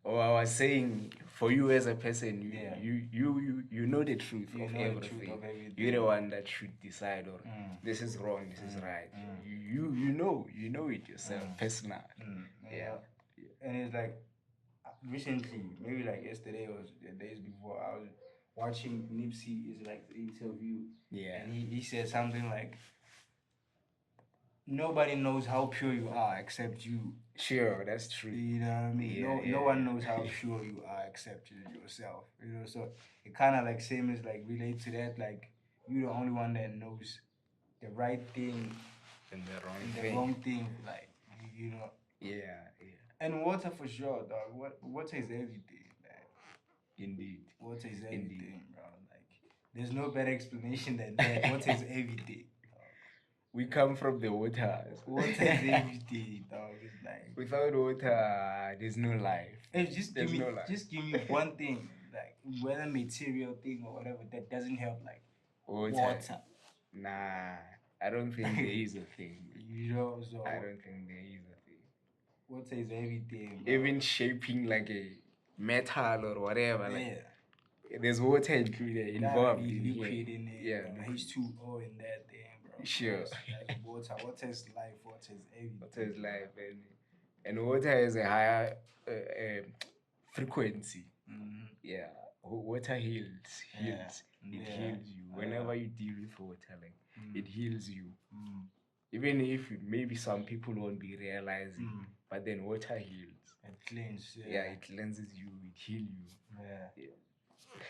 Oh, I was saying, for you as a person, Yeah. you know the truth You of know the everything. truth of everything. You're the one that should decide, or this is wrong, this is right. You know it yourself, personal. Yeah. And it's like recently, maybe like yesterday or the days before, I was watching Nipsey is like the interview. Yeah. And he said something like, nobody knows how pure you are except you. Sure, that's true. You know what I mean? Yeah, No one knows how pure you are except yourself. You know, so it kind of like same as like relate to that. Like you're the only one that knows the right thing And the wrong and the thing. wrong thing. Like you know. Yeah. And water for sure, dog. Water is everything, man. Indeed. Water is Indeed. everything, bro. Like there's no better explanation than that. Water is everything. We come from the waters. Water is everything, dog. It's like without water, there's no life. hey, just There's give me no life. just give me one thing, like whether material thing or whatever that doesn't have like water. Nah, I don't think there is a thing. You know, so I don't think there is a thing. water is everything, bro. Even shaping like a metal or whatever, like Yeah. there's water involved Gotta be in liquid here. in it. Yeah, bro. H2O in that thing, bro. Sure. That's water. Water is life. Water is everything. Water is life, and water has a higher frequency. Yeah, water heals. It heals you whenever you deal with water. Like it heals you. Even if maybe some people won't be realizing, but then water heals. It cleans. Yeah, it cleanses you. It heals you.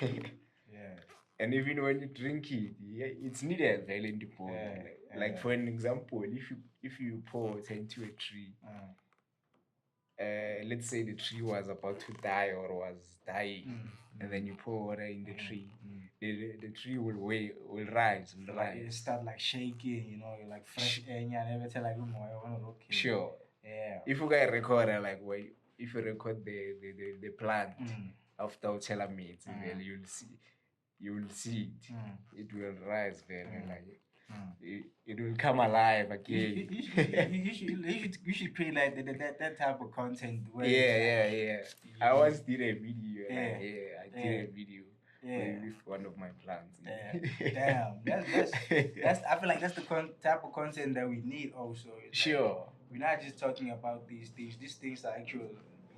Yeah. Yeah. And even when you drink it, it's needed well in the body. Like for an example, if you pour water into a tree, let's say the tree was about to die or was dying, and then you pour water in the tree, the tree will rise. Like it start like shaking, you know, like fresh air and everything like okay. Sure. Yeah. If you guys record if you record the plant after Uchela meets, well, you will see it. It will rise very like it will come alive again. You should create like that type of content. Where Yeah. I once did a video. I did a video with one of my plants. Damn, that's. I feel like that's the type of content that we need. Also, it's sure. Like, we're not just talking about these things. These things are actual.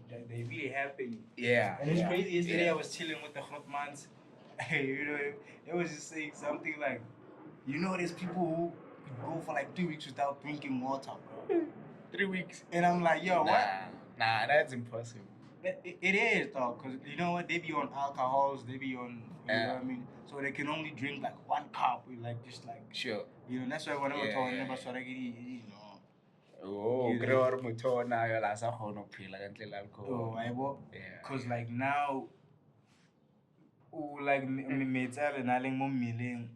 They really happen. Yeah. And it's crazy. Yesterday I was chilling with the Hotmans. You know, it was just saying something like, you know, there's people who go for like 2 weeks without drinking water, bro. 3 weeks. And I'm like, yo, what? Nah, that's impossible. It is, though, because you know what? They be on alcohols, they be on, you know what I mean? So they can only drink like 1 cup, with like just like, sure. You know, that's why whenever I told them, you know. Oh, great mutho nayo la sa khona ukuphila kantle alcohol. Oh, I because like now, like metsale na leng mo mmeleng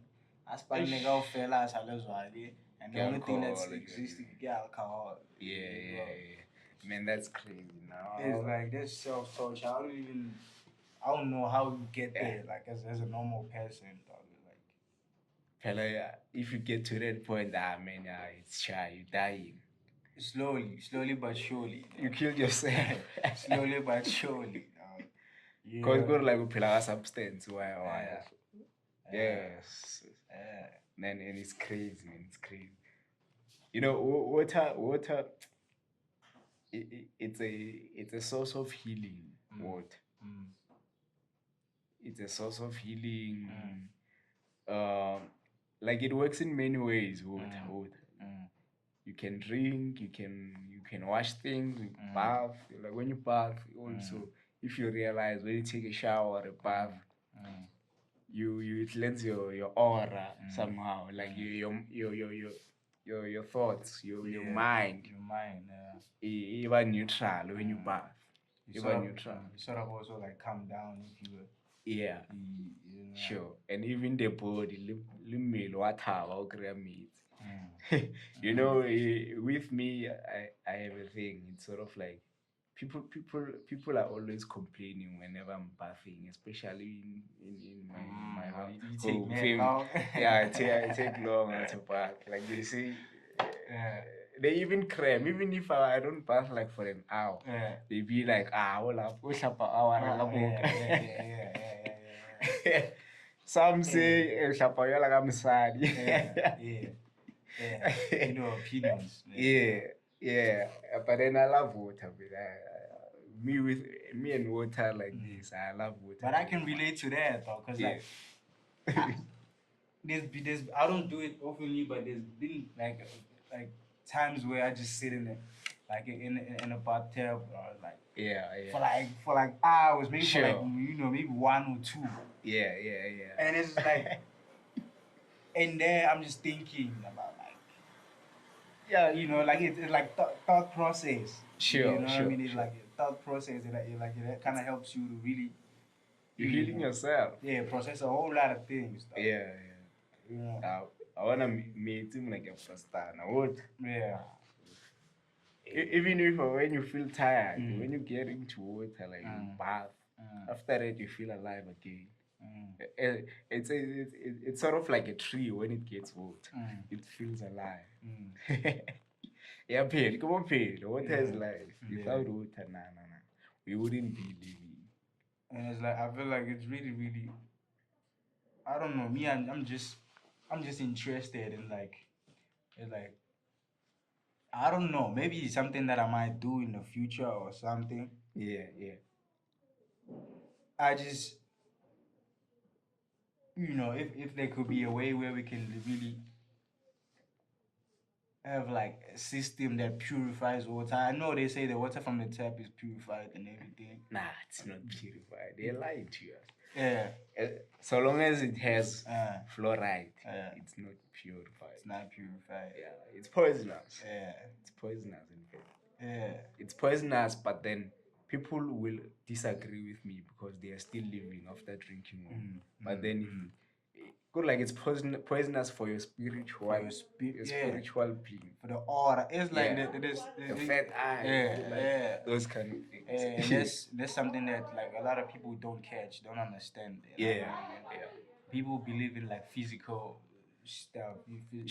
a spanne ka ofela a sa le jwale, and the only thing that's existing is alcohol. Yeah. Man, that's crazy now. It's like this self-torture. I don't know how you get there, like as a normal person, dog. Like, if you get to that point, man, it's shy, you're dying. Slowly but surely. You killed yourself. Slowly but surely. Because go like a substance. Why? Yes. Man, and it's crazy, man. It's crazy. You know, water. It's a source of healing. Water. It's a source of healing. Like it works in many ways. Water. You can drink. You can wash things. You bath. Like when you bath, also if you realize when you take a shower or a bath, you cleanse your aura somehow. Like your thoughts, your mind. Your mind. Even neutral when you bath. Even neutral. You sort of also like calm down if you. Yeah. Sure. And even the body, limit what have meat. You know, with me, I have a thing. It's sort of like people are always complaining whenever I'm bathing, especially in my house. You take long. Yeah, I take long to bath. Like they say, they even cram. Even if I don't bath like for an hour, Yeah. they be like, hola, hour. Yeah. Some say, like You know, opinions. yeah. But then I love water. Me with me and water like this, I love water. But I can relate to that though, cause like there's I don't do it openly, but there's been like times where I just sit in it, like in a bathtub or like for like hours, maybe for like maybe 1 or 2. Yeah. And it's like, and then I'm just thinking about like, like it's like thought process. Sure. What I mean? It's like a thought process. It kind of helps you to really. You're healing yourself. Yeah, process a whole lot of things. Though. Yeah. I wanna meet him like a pastor. What? Yeah. Even if when you feel tired, when you get into water, like you bath, after that you feel alive again. It's sort of like a tree when it gets water. It feels alive. Yeah, Pale, come on, Pale. Water is life. Without water, nah. We wouldn't be living. And it's like I feel like it's really, really. I don't know. Me, I'm just interested in like, it's like, I don't know. Maybe it's something that I might do in the future or something. Yeah. I just, if there could be a way where we can really have like a system that purifies water. I know they say the water from the tap is purified and everything. Nah, it's not purified. They're lying to you. Yeah. So long as it has fluoride, it's not purified. It's not purified. Yeah, it's poisonous. Yeah. It's poisonous, in fact. Yeah. It's poisonous, but then people will disagree with me because they are still living after drinking water. But then good, like it's poisonous for your spiritual, spiritual being. For the aura. It's like the fat eye. Those kind of things. And that's something that like a lot of people don't catch, don't understand. People believe in like physical stuff.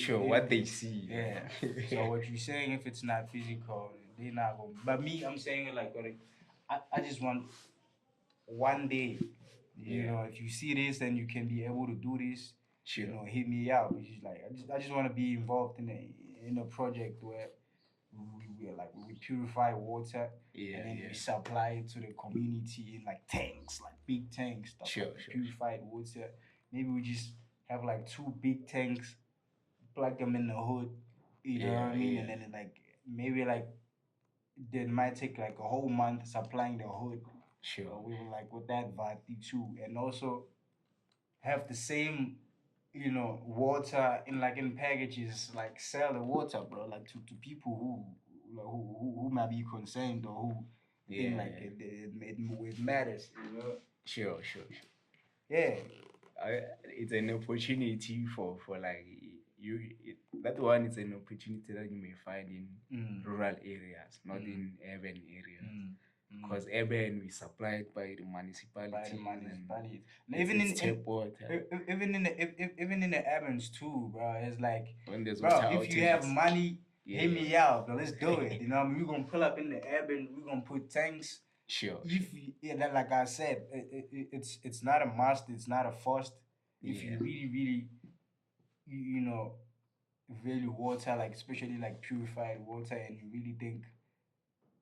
What they see. Yeah. So what you're saying, if it's not physical, they're not going. But me, I'm saying it like, I just want one day. If you see this and you can be able to do this, hit me out. It's just like I just want to be involved in a project where we purify water and then we supply it to the community in like tanks, like big tanks, purified water. Maybe we just have like 2 big tanks, plug them in the hood. You know what I mean? And then like maybe like it might take like a whole month supplying the hood. We were like with that Vati too, and also have the same, water in packages, like sell the water, bro, like to people who might be concerned or who think like it matters, Sure. Yeah. It's an opportunity for like you. That one is an opportunity that you may find in rural areas, not in urban areas. Because urban we supplied by the municipality. And even in the urbans too, bro. It's like, when there's bro, if you have money, hit me out, bro. Let's do it. You know what I mean? We're gonna pull up in the urban. We're gonna put tanks. Sure. Like I said, it's not a must. It's not a first. If you really, value water, like especially like purified water, and you really think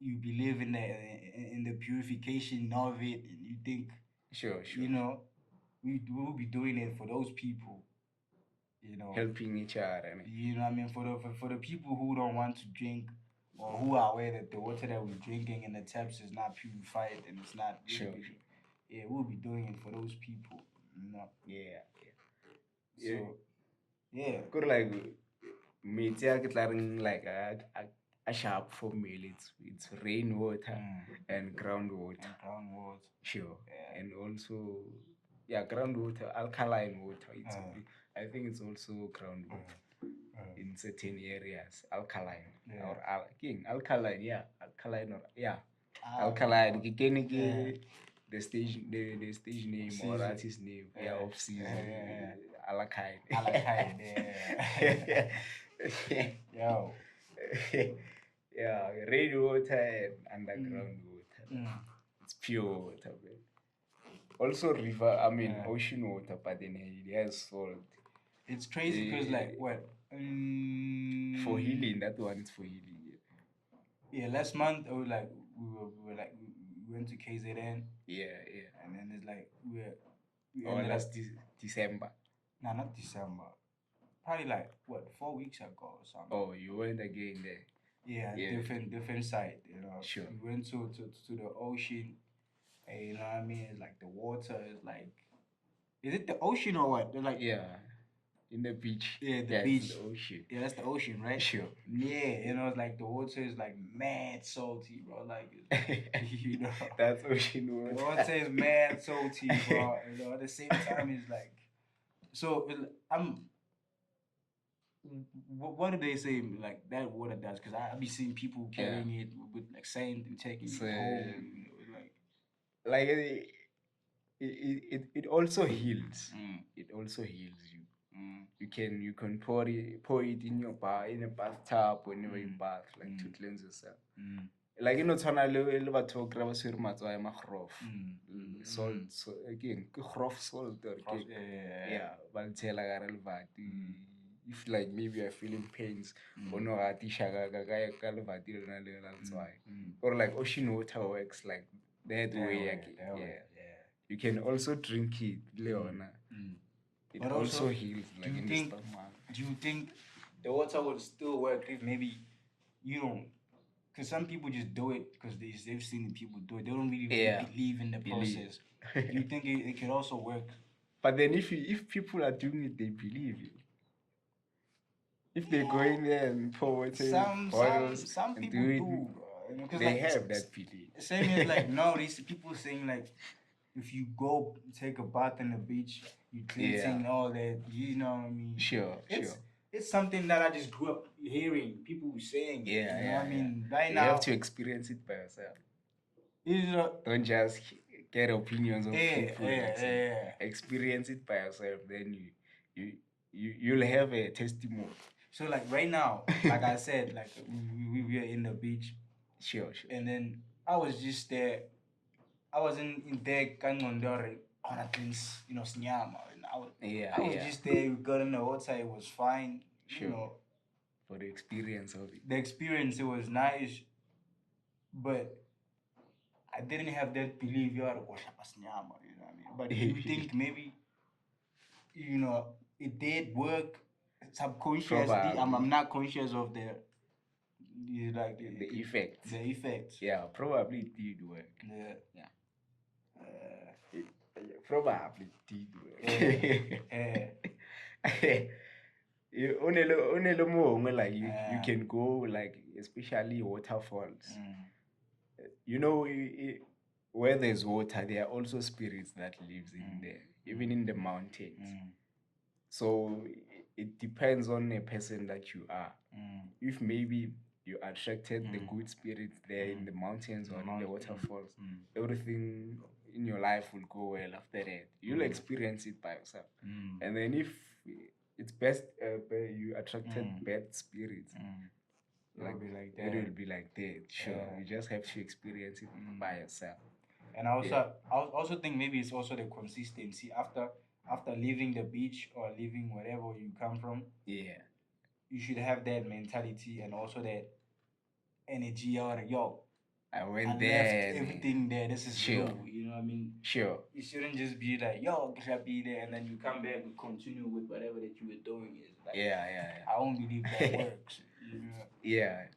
you believe in the purification of it, and you think, sure, we will be doing it for those people, helping each other. You know what I mean? For the people who don't want to drink, or who are aware that the water that we're drinking in the taps is not purified and it's not yeah, we'll be doing it for those people, So good, like me like a sharp formula. It's rainwater and groundwater. Sure. And also groundwater, alkaline water. I think it's also groundwater in certain areas. Alkaline or alkaline, alkaline. The stage name or artist name, off season. Alkaline. Yo. Yeah, rainwater and underground water. It's pure water, man. Also river, I mean ocean water, but then it has salt. It's crazy because like what? For healing, that one is for healing. Yeah, last month we went to KZN. Yeah. And then it's like we ended up December. No, not December. Probably like what 4 weeks ago or something. Oh, you went again there. Yeah, different side. You know. Sure. We went to the ocean. And, you know what I mean? It's like the water is like. Is it the ocean or what? They're like. Yeah. In the beach. Yeah, the beach. The ocean. Yeah, that's the ocean, right? Sure. Yeah, you know, it's like the water is like mad salty, bro. Like, you know, that's ocean water. The water is mad salty, bro. You know, at the same time, it's like, so what do they say like that water does? Because I be seeing people carrying it with like sand and taking it home. You know, like it also heals. It also heals you. You can pour it in your in a bathtub whenever you bath, like to cleanse yourself. Like tshwana le batho ba kry-a ba tshwere matswai magrof salt, so again ke grof salt or yeah ba le tshela ka re lebati. If like maybe you're feeling pains o no ga tisha ka lebati le na le la letswai, or like ocean water works like that way again. You can also drink it le yona. It but also heals like in the stomach. Do you think the water would still work if maybe you don't? Because some people just do it because they've seen people do it. They don't really believe in the process. Do you think it could also work? But then if people are doing it, they believe it. If they go in there and pour water in bottles, some people do. They have that belief. Same as like nowadays, people saying like, if you go take a bath in the beach, you cleansing all that. You know what I mean? Sure. It's something that I just grew up hearing people saying. You know what I mean? Right now, you have to experience it by yourself. Don't just get opinions of people. Experience it by yourself. Then you'll have a testimony. So like right now, like I said, like we were in the beach. Sure. And then I was just there. I was in there kangondore on at least, snyama. I was just there, we got in the water, it was fine. Sure. You know. For the experience of it. The experience, it was nice. But I didn't have that belief you are you know what I mean? But you think maybe it did work subconsciously. I'm not conscious of the effect. The effect. Yeah, probably it did work. Yeah. Probably did work. Like you can go like especially waterfalls. Where there's water, there are also spirits that lives in there, even in the mountains. So it depends on a person that you are. If maybe you attracted the good spirits there in the mountains or in the waterfalls, everything in your life will go well after that. You'll experience it by yourself. And then if it's best you attracted bad spirits, it will be like that. Sure. You just have to experience it by yourself. And I also think maybe it's also the consistency after leaving the beach or leaving wherever you come from. Yeah. You should have that mentality and also that energy or I went there. Left everything there. This is sure. You know what I mean? Sure. You shouldn't just be like, can be there, and then you come back and continue with whatever that you were doing. Like, I don't believe that works. Yeah.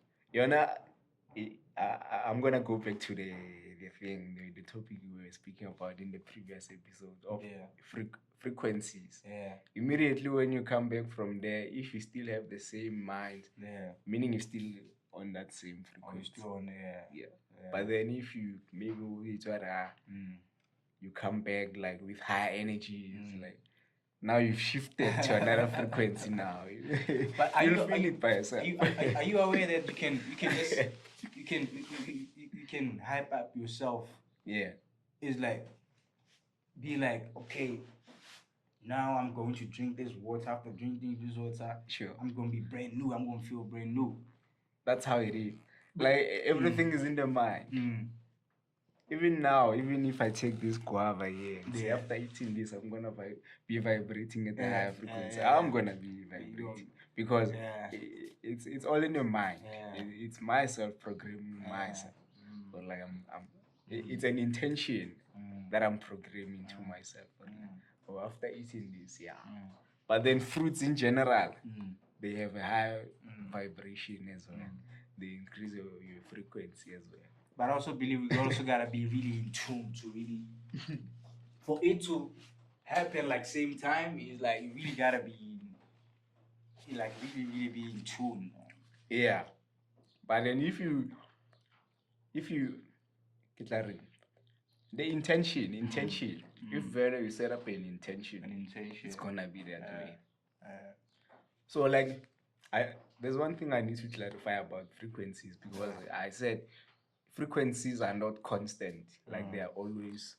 I'm gonna go back to the thing, the topic we were speaking about in the previous episode of frequencies. Yeah. Immediately when you come back from there, if you still have the same mind, meaning you're still on that same frequency. You're still on there. Yeah. But then if you maybe you come back like with high energy, it's like now you've shifted to another frequency now. But you'll feel it by yourself. Are you aware that you can just you can hype up yourself? Yeah. It's like be like, okay, now I'm going to drink this water. After drinking this water, sure, I'm gonna be brand new. I'm gonna feel brand new. That's how it is. Like everything is in the mind. Even now, even if I take this guava here, say after eating this, I'm gonna be vibrating at the higher frequency. I'm gonna be vibrating because it's all in your mind. It's myself programming myself. So like it's an intention that I'm programming to myself. Or after eating this, But then fruits in general, they have a higher vibration as well. They increase your frequency as well. But I also believe we also gotta be really in tune to really for it to happen like same time is like you really gotta be like really be in tune. Yeah. But then if you the intention, if very you set up an intention, it's gonna be that way. So like there's one thing I need to clarify about frequencies because I said frequencies are not constant. Like they are always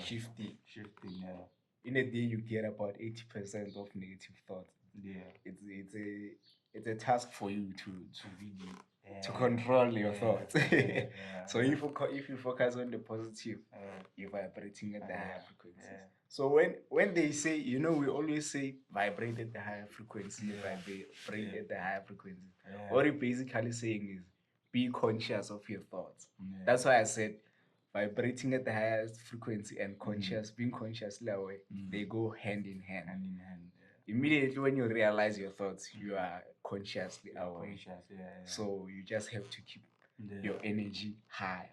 shifting. In a day you get about 80% of negative thoughts. It's a task for you to really to control your thoughts. So if you focus on the positive, you're vibrating at the higher frequencies. So when they say, we always say vibrate at the higher frequency, vibrate at the higher frequency. What you're basically saying is be conscious of your thoughts. That's why I said vibrating at the highest frequency and being consciously aware, they go hand in hand. Immediately when you realize your thoughts, you are consciously aware. So you just have to keep your energy high.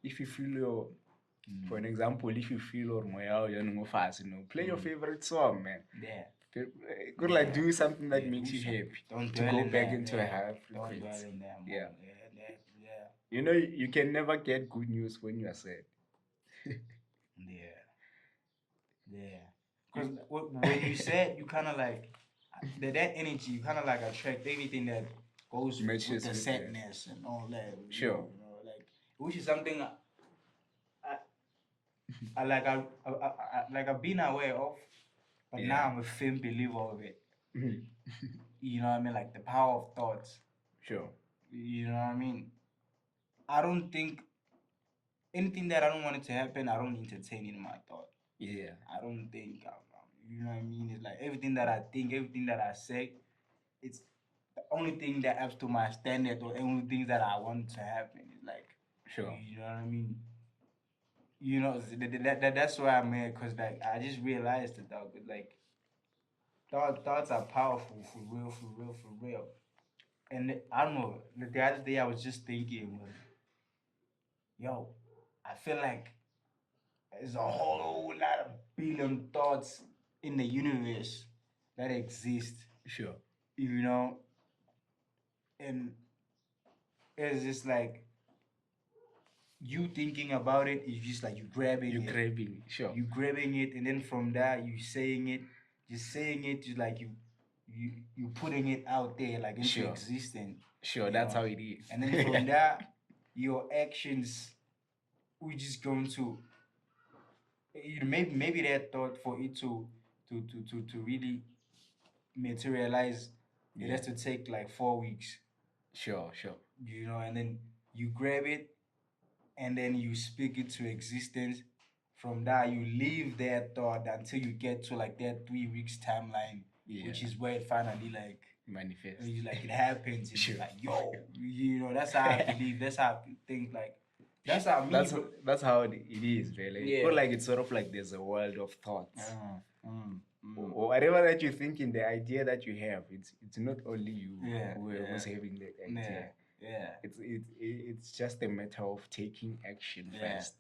If you feel for an example, if you feel or play your favorite song, man. Good, like do something that makes you happy. To go back into a higher frequency. You can never get good news when you are sad. Because when you said you kind of like that energy, you kind of like attract anything that goes with the sadness and all that. Sure. Like which is something I've been aware of, but now I'm a firm believer of it. You know what I mean? Like the power of thoughts. Sure. You know what I mean? I don't think anything that I don't want it to happen, I don't entertain in my thought. I don't think, you know what I mean? It's like everything that I think, everything that I say, it's the only thing that adds to my standard or only things that I want to happen. It's like, sure. You know what I mean? That's why I'm here, because like I just realized that, dog, like thoughts are powerful, for real. And I don't know, the other day I was just thinking, yo, I feel like there's a whole lot of billion thoughts in the universe that exist. Sure. And it's just like you thinking about it is just like you grabbing it. Sure. You grabbing it, and then from that you saying it, just like you putting it out there like into existence. Sure, that's how it is. And then from that, your actions, we just going to maybe that thought for it to really materialize, it has to take like 4 weeks. Sure. And then you grab it and then you speak it to existence. From that, you leave that thought until you get to like that 3 weeks timeline, which is where it finally like manifests. Like it happens. And you're like, yo, that's how I believe. That's how I think. Like that's how me. That's how it is, really. But like it's sort of like there's a world of thoughts. Or whatever that you think in the idea that you have, it's not only you who was having the idea. It's just a matter of taking action first.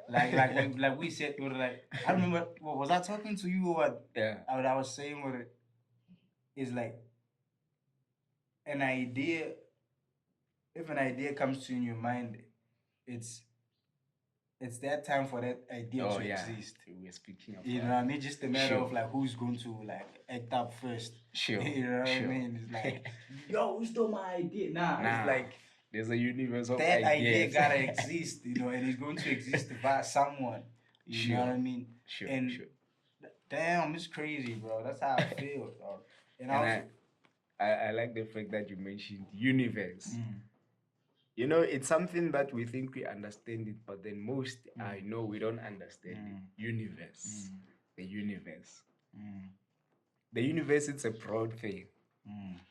Like we said, like I remember, was I talking to you or what? What I was saying with it is like an idea. If an idea comes to you in your mind, it's that time for that idea to exist. We're speaking of what I mean? Just a matter of like who's going to like act up first. Sure. You know what I mean? It's like, yo, who stole my idea? It's like there's a universe of that ideas. idea gotta exist, and it's going to exist by someone. You know what I mean? Sure. Damn, it's crazy, bro. That's how I feel, dog. And I like the fact that you mentioned universe. You know, it's something that we think we understand it, but then most I know we don't understand it. Universe. The universe. The universe, it's a broad thing.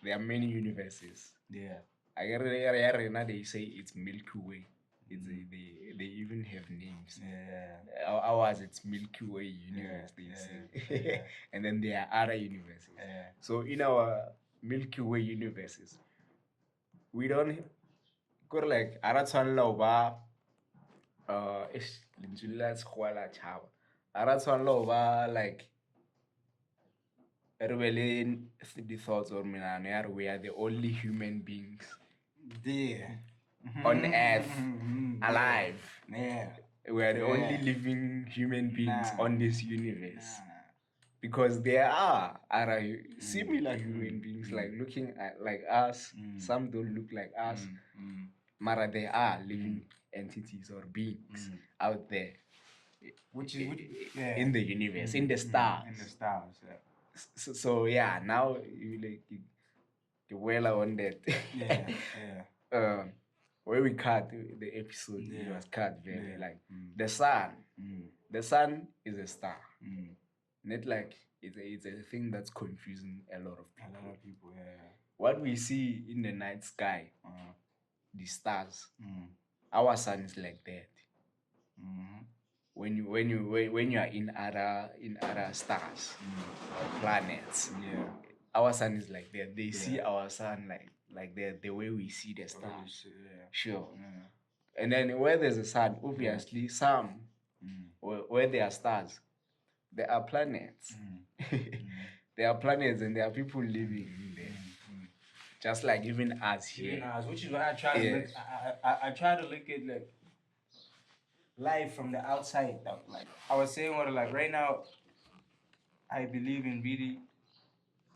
There are many universes. Yeah. They say it's Milky Way. They even have names. Yeah. Ours, it's Milky Way universe, they say. And then there are other universes. So in our Milky Way universes, we don't go like Aratsan Lova Linsulas Kuala Chava. Aratsan Lova like rebellion the thoughts or Minaner, we are the only human beings There. on earth alive. Yeah. We are the only living human beings on this universe. Because there are other similar human beings like looking at like us. Some don't look like us. Mara, there are living entities or beings out there. Which is in the universe, in the stars. In the stars, yeah. So yeah, now you well on that. Yeah. Where we cut the episode, it was cut very like the sun. The sun is a star. Not like it's a thing that's confusing a lot of people. A lot of people, yeah. What we see in the night sky, the stars. Our sun is like that. When you are in other stars or planets, our sun is like that. They see our sun like that, the way we see the stars. Sure. And then where there's a sun, obviously some where there are stars, there are planets. There are planets and there are people living in there. Just like even us here. Even us, which is why I try to look. I try to look at like life from the outside. Like I was saying, what like right now, I believe in really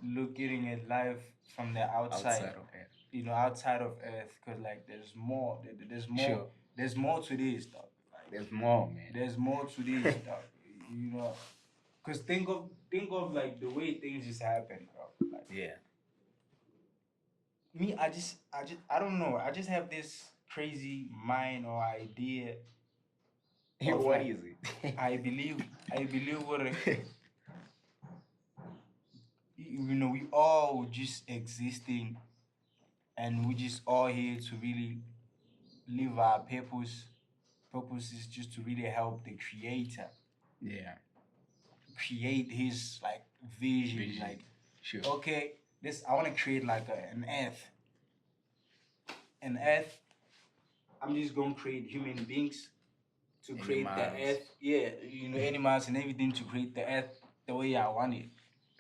looking at life from the outside of Earth. You know, outside of Earth, because like there's more. There's more. Sure. There's more to this stuff. Like, there's more, man. There's more to this stuff. You know, because think of like the way things just happen, bro. Like, me, I don't know. I just have this crazy mind or idea. What is it? I believe what you know, we all just existing, and we just all here to really live our purpose. Purpose is just to really help the creator. Yeah. Create his like vision. Like, sure. Okay, I want to create like an earth. An earth. I'm just gonna create human beings to create the earth. Yeah, you know, animals and everything to create the earth the way I want it.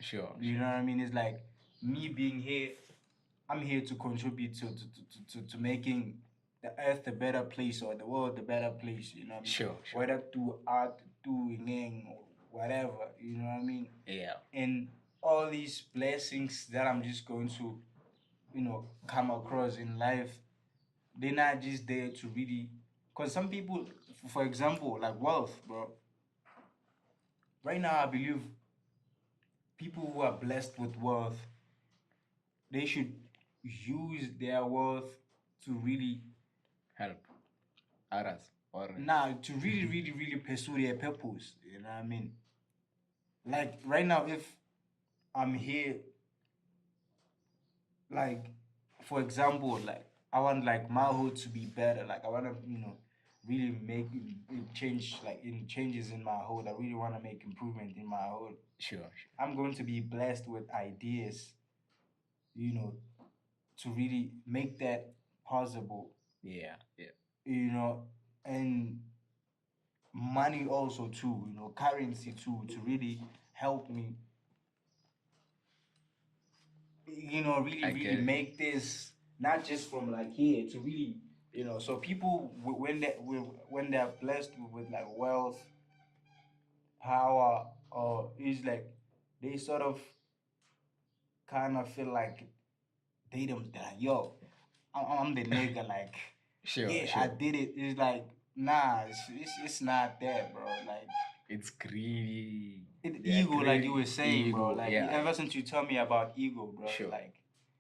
Sure. You know what I mean? It's like me being here. I'm here to contribute to making the earth a better place or the world a better place. You know what I mean? Sure. Whether through art, doing or whatever. You know what I mean? Yeah. And all these blessings that I'm just going to, you know, come across in life, they're not just there to really. Because some people, for example, like wealth, bro. Right now, I believe people who are blessed with wealth, they should use their wealth to really help others. Or to really, really, really pursue their purpose. You know what I mean? Like right now, if I'm here, like for example, like I want like my hood to be better. Like I want to, you know, really make change, like in changes in my hood. I really want to make improvement in my hood. Sure. I'm going to be blessed with ideas, you know, to really make that possible. Yeah. You know, and money also too, you know, currency too, to really help me, you know, really make this not just from like here to really, you know, so people when they're blessed with like wealth, power, or is like they sort of kind of feel like they're like, yo, I'm the nigga, like sure. I did it. It's like nah, it's not that, bro. Like it's greedy. Ego, like you were saying, ego, bro. Like ever since you told me about ego, bro, sure. like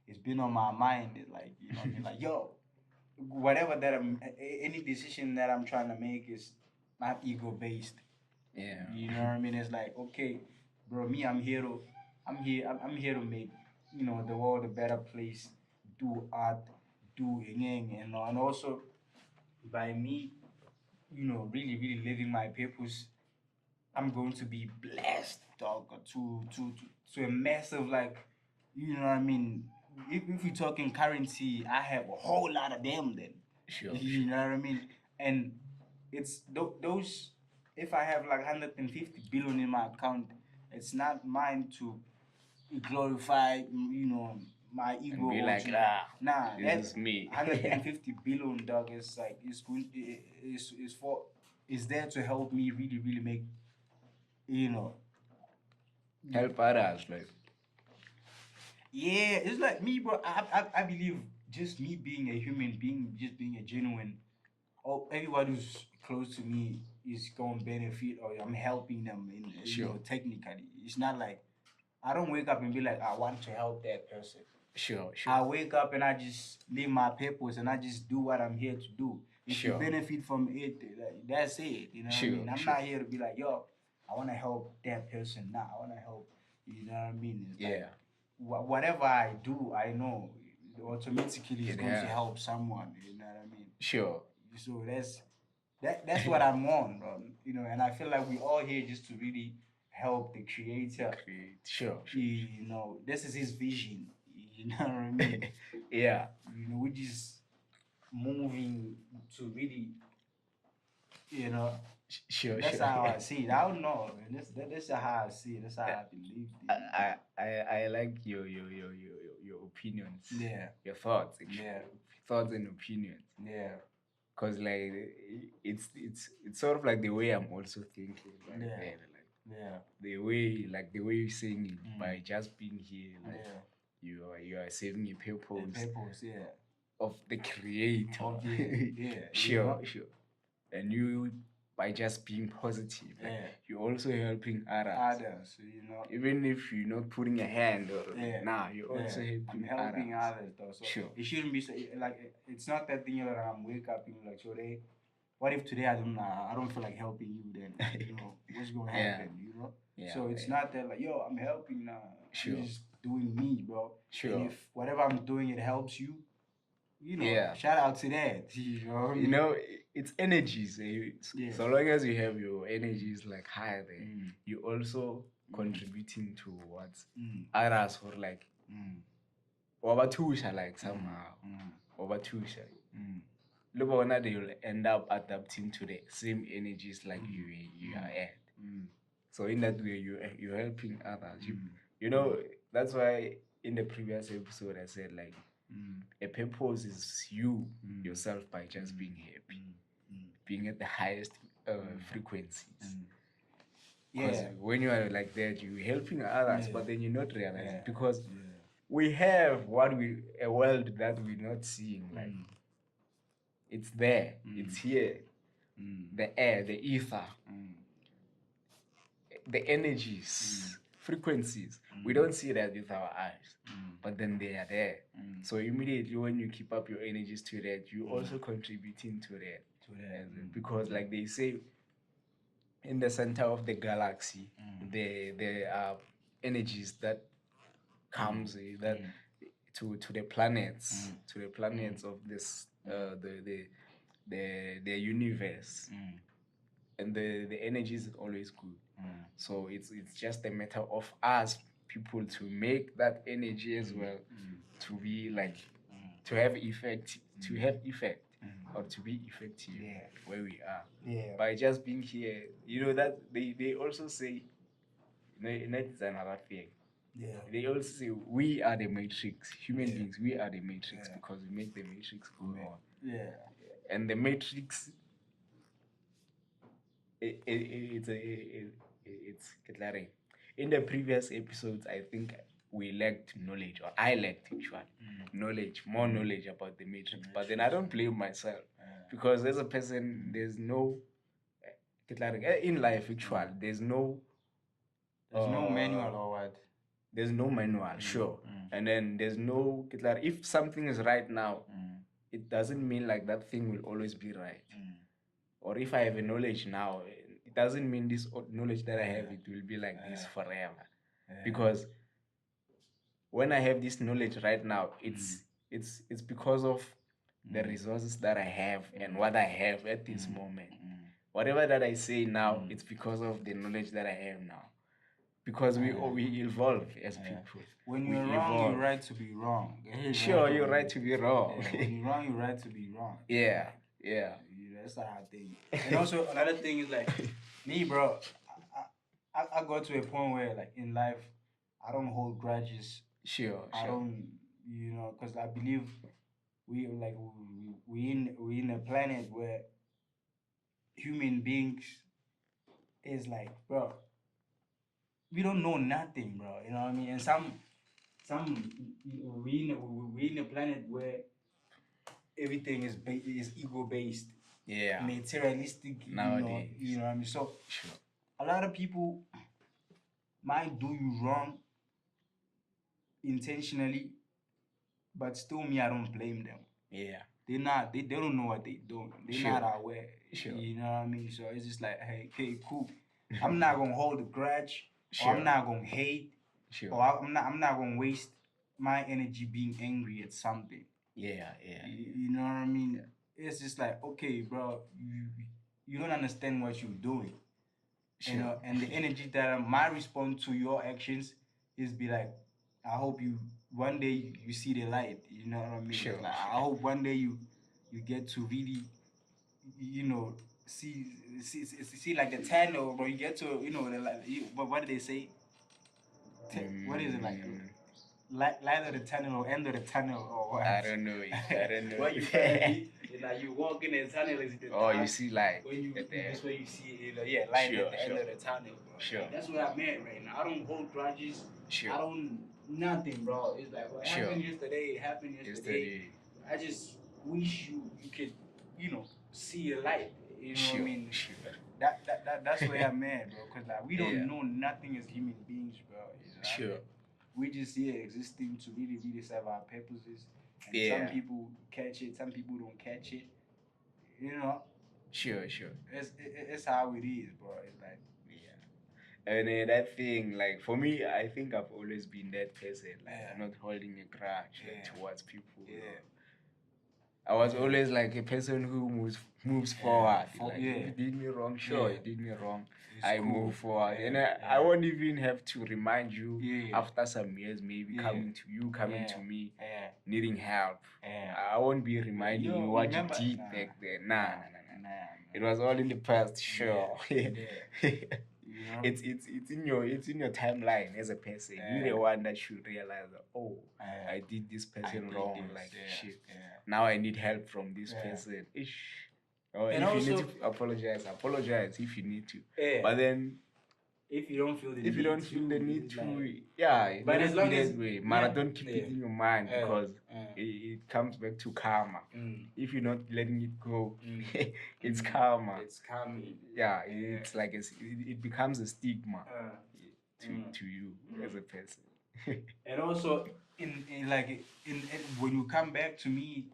it's been on my mind. It's like, you know what I mean? Like, yo, whatever that any decision that I'm trying to make is not ego based. Yeah. You know what I mean? It's like, okay, bro, me, I'm here to make, you know, the world a better place, do art, do ingeng, and also by me, you know, really, really living my purpose, I'm going to be blessed, dog, to a massive, like, you know what I mean? If we're talking currency, I have a whole lot of them then. Sure. You know what I mean? And it's those, if I have like 150 billion in my account, it's not mine to glorify, you know, my ego. And be or like, to, nah, this that is me. 150 billion, dog, is like, it's going, is for, is there to help me really, really make, you know, Help others, like. yeah, it's like me, bro. I believe just me being a human being, just being a genuine, oh, everybody who's close to me is going to benefit, or I'm helping them in, you know, technically. It's not like I don't wake up and be like, I want to help that person. Sure. I wake up and I just live my purpose and I just do what I'm here to do. If you benefit from it, like, that's it. You know what I mean? I'm not here to be like, yo, I want to help that person. Nah, I want to help. You know what I mean? It's like, whatever I do, I know automatically is going to help someone. You know what I mean? Sure. So that's what I'm on, bro. You know, and I feel like we all here just to really help the creator. Sure. You know, this is his vision. You know what I mean? Yeah. You know, we're just moving to really, you know. Sure. That's how I see it. I don't know, man. That's how I see it. That's how I believe it. I like your opinions. Yeah. Your thoughts. Yeah. Thoughts and opinions. Yeah. Cause like it's sort of like the way I'm also thinking. Like, Yeah. The way you're saying it, by just being here, like you are saving a purpose. Yeah. Of the creator. Yeah. Sure. And you, by just being positive, like, you're also helping others. You know. Even if you're not putting a hand or you're also helping others though. So sure. It shouldn't be like, it's not that thing, you know, that I'm wake up and like, so they, what if today I don't feel like helping you, then you know what's gonna happen, you know? So it's not that like, yo, I'm helping now. Sure. I'm just doing me, bro. Sure. And if whatever I'm doing it helps you, you know, shout out to that. You know what I mean? You know, it's energies. So long as you have your energies like high there, you also contributing towards others for like overtusha, like somehow overtusha. Lubona, they will end up adapting to the same energies like you are at. So in that way, you're helping others. You know, that's why in the previous episode I said like, a purpose is you yourself by just being happy, being at the highest frequencies. Because when you are like that, you're helping others, but then you're not realizing because we have a world that we're not seeing. Like, it's there, it's here, the air, the ether, the energies, frequencies. We don't see that with our eyes, but then they are there. So immediately when you keep up your energies to that, you're also contributing to that. Because like they say, in the center of the galaxy, there are energies that comes that to the planets, of this the universe, and the energy is always good. So it's just a matter of us people to make that energy as well to be like to have effect, or to be effective where we are by just being here. You know that they also say, that is another thing. They also say we are the matrix. Human beings, we are the matrix because we make the matrix go on. And the matrix, it's declaring. In the previous episodes, I think we lacked knowledge, or I lacked actually more knowledge about the matrix. But then I don't blame myself because as a person, there's no in life actually there's no manual or what. there's no manual, sure. And then there's no, if something is right now, it doesn't mean like that thing will always be right. Or if I have a knowledge now, it doesn't mean this knowledge that I have, it will be like this forever. Because when I have this knowledge right now, it's because of the resources that I have and what I have at this moment. Whatever that I say now, it's because of the knowledge that I have now. Because we evolve as people. When you're wrong, you're right to be wrong. Sure, you're right to be wrong. Yeah, when you're wrong, you're right to be wrong. Yeah, yeah. That's how I think. And also another thing is like me, bro. I got to a point where like in life, I don't hold grudges. Sure, I don't, because I believe we in a planet where human beings is like, bro, we don't know nothing, bro. You know what I mean? And we in a planet where everything is ego based, materialistic. Nowadays, you know what I mean. So a lot of people might do you wrong intentionally, but still, me, I don't blame them. Yeah. They don't know what they do. They're not aware. You know what I mean? So it's just like, hey, okay, cool. I'm not gonna hold a grudge. Or I'm not gonna hate. Or I'm not gonna waste my energy being angry at something. Yeah. You know what I mean? It's just like, okay, bro, you don't understand what you're doing. You know, and the energy that my response to your actions is be like, I hope you one day you see the light. You know what I mean? Like, I hope one day you get to really, see like the tunnel, or you get to what do they say? What is it like? Light of the tunnel or end of the tunnel or what? I don't know. What you find like you walk in the tunnel is the you see light. This way you see light at the end of the tunnel, bro. Sure. Like, that's what I meant right now. I don't hold grudges. Sure. I don't nothing, bro. It's like what happened yesterday, it happened yesterday. I just wish you could, see a light. You know what I mean? Sure. That's what I meant, bro. Cause like we don't know nothing as human beings, bro. Sure. We just here existing to really, really serve our purposes. And some people catch it, some people don't catch it. You know? Sure. It's how it is, bro. It's like, and that thing, like for me, I think I've always been that person, like not holding a grudge towards people. I was always like a person who moves forward. Like, if you did me wrong, you did me wrong. I move forward, and I won't even have to remind you after some years, maybe coming to me, needing help. I won't be reminding you what you did back then. Nah. It was all in the past. Sure. It's in your timeline as a person. You're the one that should realize that, I did this person wrong. Shit. Now I need help from this person. Or and if also, you need to apologize if you need to. But then if you don't feel the need to, but as long as way, don't keep it in your mind because it comes back to karma. If you're not letting it go, it's karma. It's coming. It's like it becomes a stigma to you as a person. And also, in when you come back to me,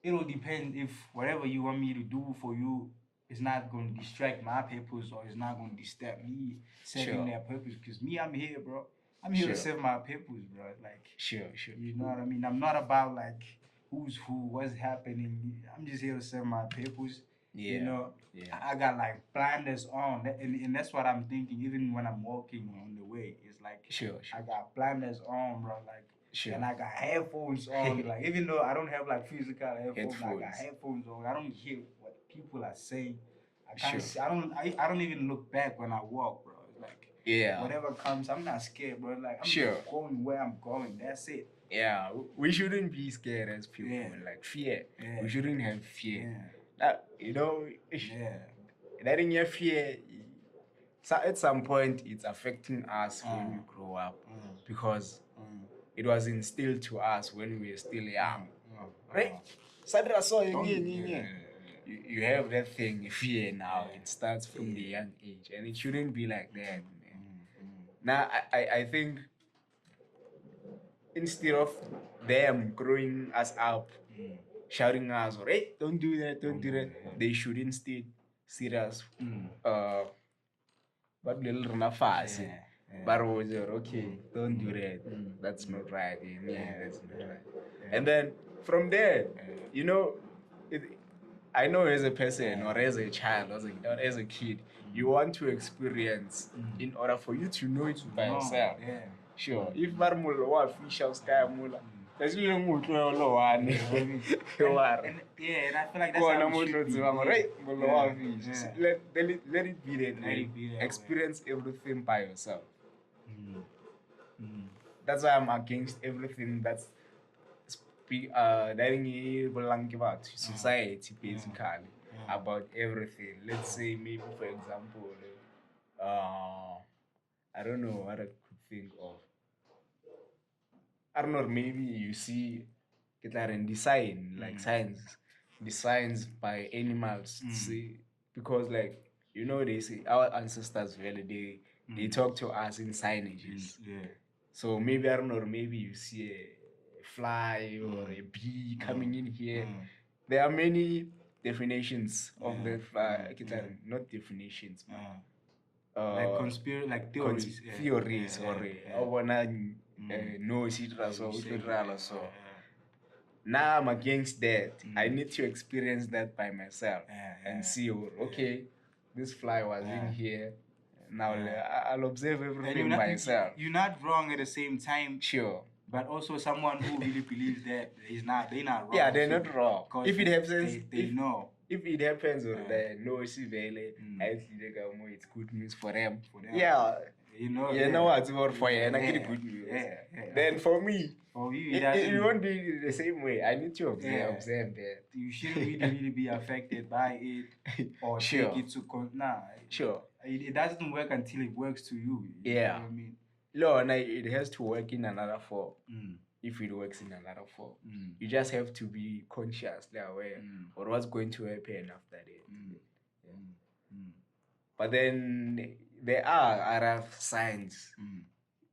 it'll depend if whatever you want me to do for you is not going to distract my purpose or it's not going to disturb me serving their purpose. Because me, I'm here, bro. I'm here to serve my purpose, bro. Like, sure. You know what I mean? I'm not about like who's who, what's happening. I'm just here to serve my purpose. You know, I got like blinders on, and that's what I'm thinking. Even when I'm walking on the way, it's like I got blinders on, bro. Like, and I got headphones on. Like, even though I don't have like physical headphones, I got headphones on. I don't hear what people are saying. I can't. See, I don't even look back when I walk, bro. It's like whatever comes, I'm not scared, bro. Like, I'm just going where I'm going. That's it. Yeah, we shouldn't be scared as people. Like fear, we shouldn't have fear. Letting your fear. So at some point, it's affecting us when we grow up because it was instilled to us when we were still young. Right? Sandra saw you have that thing, fear now. It starts from the young age, and it shouldn't be like that, man. Now, I think instead of them growing us up, shouting us, or hey, don't do that, don't do that, they should instead see us but little nafasi. But was okay, don't do that. That's not right. Yeah, that's not right. And then from there, you know, it, I know as a person or as a child or as a kid, you want to experience in order for you to know it by yourself. Sure. If Barmulo wa fish or sky mula, there's really more to know one. And and I feel like that's how it should be. Let it be that way. Experience everything by yourself. That's why I'm against everything that's that about society basically about everything. Let's say maybe for example, I don't know what I could think of. I don't know, maybe you see get like in design, like science, designs by animals. See, because like they say our ancestors really they talk to us in signages. So maybe I don't know, maybe you see a fly or a bee coming in here. There are many definitions of the fly. Not definitions, man. Like conspiracy, like theories. Theories or no so now I'm against that. I need to experience that by myself and see okay, this fly was in here. Now I'll observe everything by myself. You're not wrong at the same time. Sure. But also someone who really believes that they're not wrong. Yeah, they're not wrong. If it happens, they know. If it happens or they know it's good news for them. Yeah. You know what's about for you and I get good news. Then for me, it won't be the same way. I need to observe that. You shouldn't really be affected by it or take it to Sure. It doesn't work until it works to you. You know what I mean? No, and it has to work in another form. If it works in another form, you just have to be consciously aware of what's going to happen after that. But then there are other signs.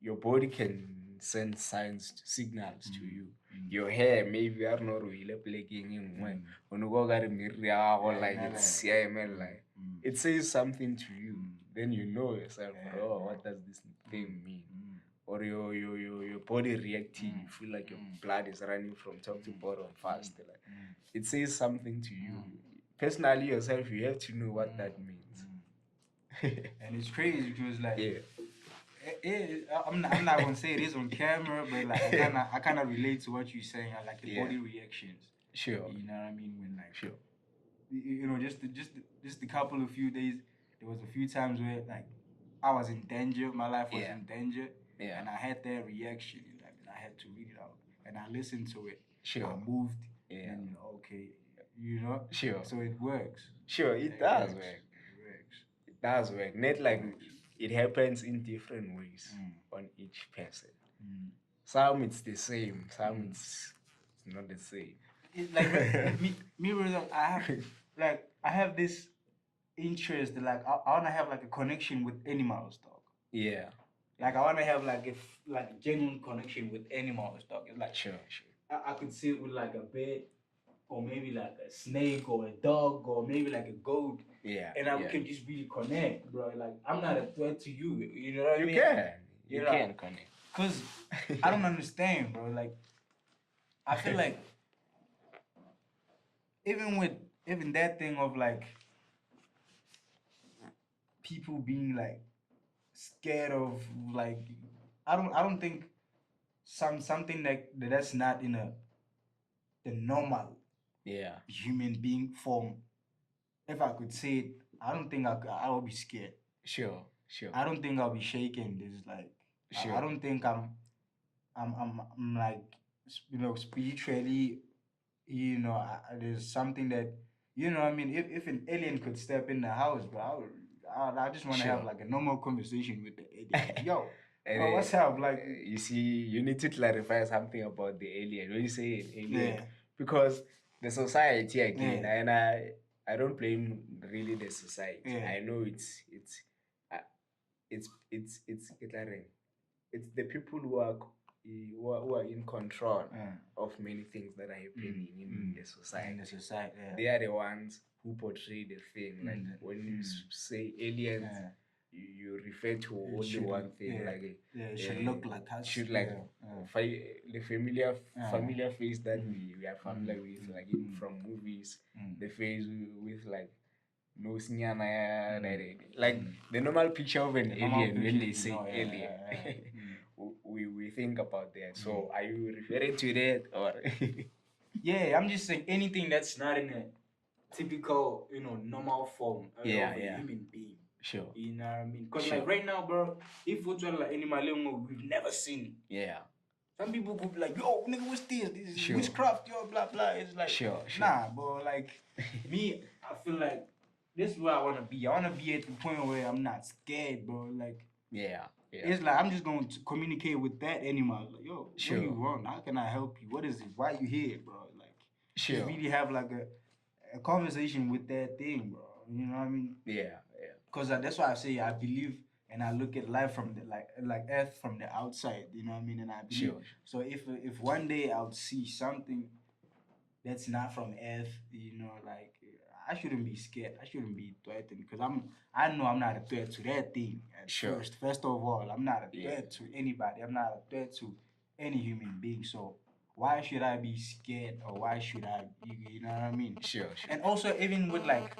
Your body can send signs, signals to you. Your hair, maybe I don't know, really playing in when you go like it's like it says something to you. Then you know yourself, what does this thing mean? Or your body reacting, you feel like your blood is running from top to bottom fast. Like it says something to you. Personally, yourself, you have to know what that means. And it's crazy because like I'm not gonna say it is on camera, but like I kind of relate to what you're saying. I like the body reactions. Sure. You know what I mean? When like just a couple of few days, there was a few times where like I was in danger, my life was in danger, and I had that reaction. And I had to read it out, and I listened to it. Sure. I moved, and okay, Sure. So it works. Sure, it does work. It does work. Not like it happens in different ways on each person. Some it's the same, some it's not the same. Like me, I have this interest. Like I want to have like a connection with animals, dog. Yeah. Like I want to have like a genuine connection with animals, dog. It's like sure. I could sit with like a bird, or maybe like a snake, or a dog, or maybe like a goat. Yeah. And we can just really connect, bro. Like I'm not a threat to you. You know what I mean? You can connect. Cause I don't understand, bro. Like I feel like even that thing of like people being like scared of like I don't think something like that's not in the normal human being form. If I could say it, I don't think I will be scared. Sure. I don't think I'll be shaken. This is like I don't think I'm like spiritually, there's something that I mean. If an alien could step in the house, bro, I just want to have like a normal conversation with the alien. Yo, bro, what's up? Like, you see, you need to clarify something about the alien. When you say an alien, because the society again, and I don't blame really the society. I know it's the people who are who are in control of many things that are happening in the society. In the society, they are the ones who portray the thing. Like when you say aliens, you refer to only one thing. Like it should look like us. Should like the familiar face that we are familiar with, like from movies. The face with like no like the normal picture of an alien when they say alien. We think about that. So are you referring to that or? Yeah, I'm just saying anything that's not in a typical, normal form of a human being. Sure. You know what I mean? Because like right now, bro, if what's like animal we've never seen. Yeah. Some people could be like, yo, nigga, what's this? This is witchcraft, yo, blah, blah. It's like, nah, bro, like, me, I feel like this is where I want to be. I want to be at the point where I'm not scared, bro. Like, it's like, I'm just going to communicate with that animal. Like, yo, what do you want? How can I help you? What is it? Why are you here, bro? Like, just really have like a conversation with that thing, bro. You know what I mean? Yeah. Because that's why I say I believe and I look at life from the like Earth from the outside. You know what I mean? And I believe. So if one day I would see something that's not from Earth, like I shouldn't be scared. I shouldn't be threatened because I know I'm not a threat to that thing. First of all, I'm not a threat to anybody. I'm not a threat to any human being. So why should I be scared or why should I? You know what I mean? Sure. And also even with like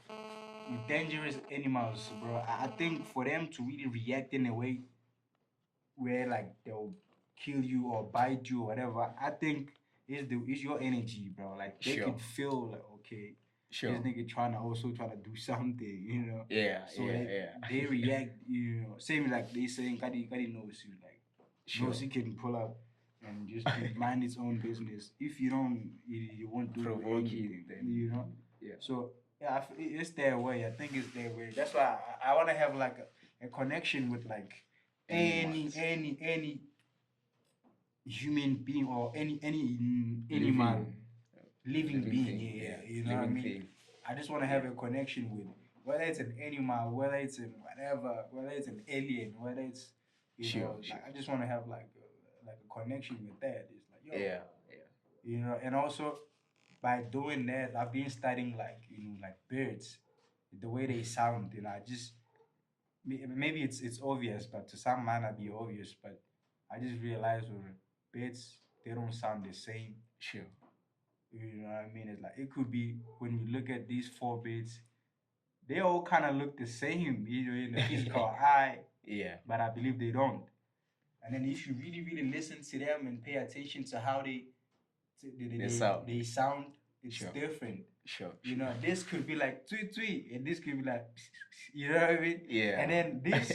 dangerous animals, bro, I think for them to really react in a way where like they'll kill you or bite you or whatever, I think it's your energy, bro. Like they could feel like, okay, this nigga trying to do something, So they react, same like they saying Kadi knows you, like knows he can pull up and just mind its own business. If you don't, you won't do anything, then. So yeah, it's their way. I think it's their way. That's why I want to have like a connection with like any human being or any animal, living being. You know what I mean? I just want to have a connection with whether it's an animal, whether it's an whatever, whether it's an alien, whether it's like, I just want to have like a connection with that. It's like and also by doing that, I've been studying like like birds, the way they sound. I just maybe it's obvious, but to some might not be obvious. But I just realized with birds, they don't sound the same. You know what I mean? It's like it could be when you look at these four birds, they all kind of look the same, in the physical eye. But I believe they don't. And then if you really, really listen to them and pay attention to how they sound, it's different. This could be like tweet tweet, and this could be like, you know what I mean? And then this,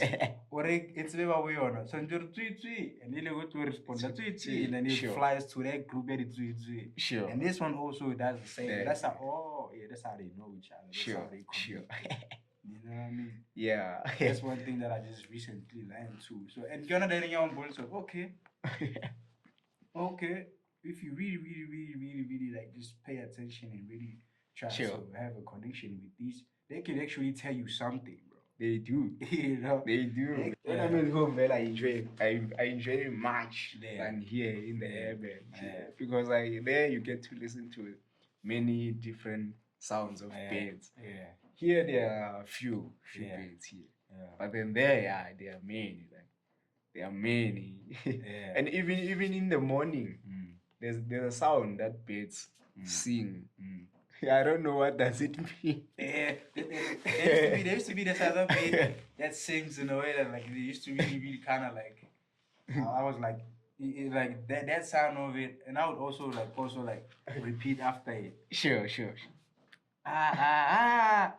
or it's never way on it. So you tweet tweet, and then they go to respond to tweet tweet, and then it flies to that group and it tweet tweet. And this one also does the same. That's how that's how they know each other. That's how they communicate. You know what I mean? That's one thing that I just recently learned too. So and you're not letting your own bones. So okay. If you really, really, really, really, really like just pay attention and really try to have a connection with these, they can actually tell you something, bro. They do. They do. When I'm at home, man, I enjoy it much than here in the air, man. Because there you get to listen to many different sounds of birds. Here there are few birds here. But then there, there are many. Like there are many. And even in the morning, there's a sound that birds sing. I don't know what does it mean. There used to be this other bird that sings in a way that like they used to really, really kind of like. I was like, like that sound of it, and I would also like repeat after it. Sure. Yeah,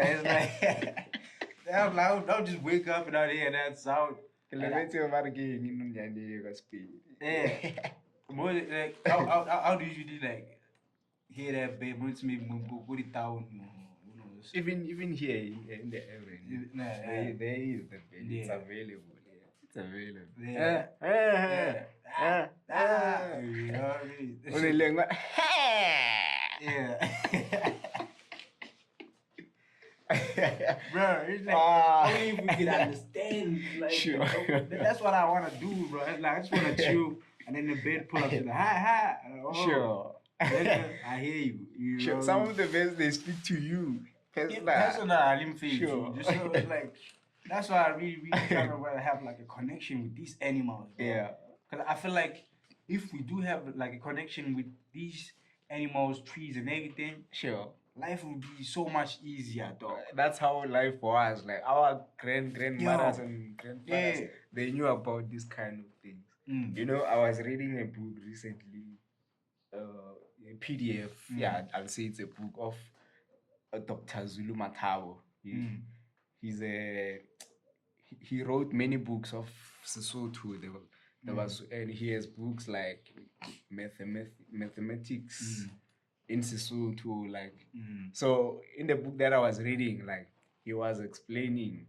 it's like I would just wake up and I'd hear that sound. More like how do you usually like hear that babe? What's me put it down? Even here in the area, there is the bed. It's available. It's available. You know what I mean? bro. It's like only if we could understand, like, Sure. that's what I want to do, bro. It's like I just want to chill and then the bed pull up to the hi. Oh, Sure. I hear you. You Sure. know, Some of the best they speak to you. personal, I'm feeling Sure. just so it's like that's why I really kind of want to have like a connection with these animals, bro. Yeah. Because I feel like if we do have like a connection with these animals, trees, and everything, Sure. life would be so much easier, dog. That's how life was. Like our grandmothers Yo. and grandfathers, Yeah. they knew about this kind of things. Mm. You know, I was reading a book recently, a PDF. Yeah, I'll say it's a book of Dr. Zulu Matabo. He's a he wrote many books of Sesotho. There was, and he has books like mathematics in Sesotho. Like, so in the book that I was reading, like he was explaining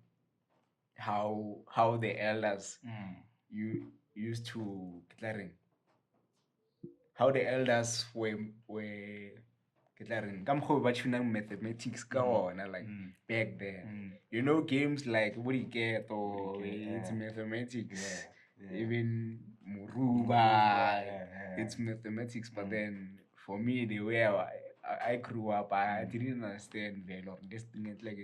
how the elders you used to declaring how the elders were declaring mathematics go on like back then. You know, games like what you get or it's mathematics. Even Muruba, it's mathematics. But then for me, the way I grew up, I didn't understand the Lord. This thing like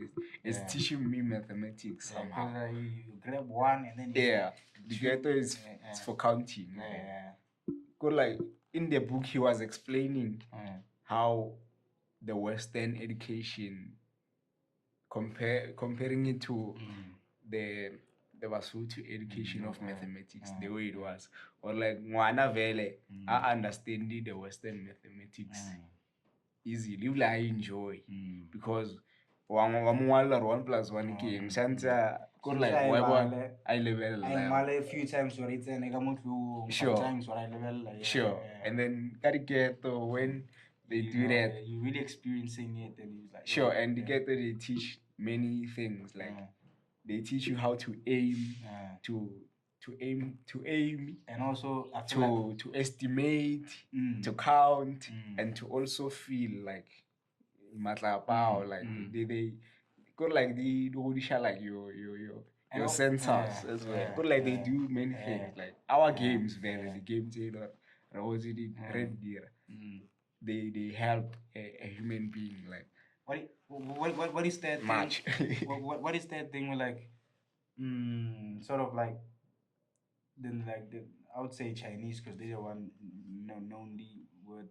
it's teaching me mathematics somehow. You grab one and then The ghetto is it's for counting. Because like in the book, he was explaining how the Western education comparing it to the Basotho education of mathematics, the way it was, or like Mwana Vele, I understand the Western mathematics easily. Like, I enjoy because 1 + 1 ke eng santse ko like I level a few times what it's sometimes what I level sure. And then Karigeto, when they do that, you're really experiencing it, and it's like sure. And the Ghetto, they teach many things like they teach you how to aim, to aim, and also I feel to estimate, to count, and to also feel like matlapa like they go like the like your sensors as well. Go like they do many things like our games, very the games Rosy Red Deer. They help a human being like what is that much. thing? what is that thing with like sort of like then like the I would say Chinese because they're the one known the word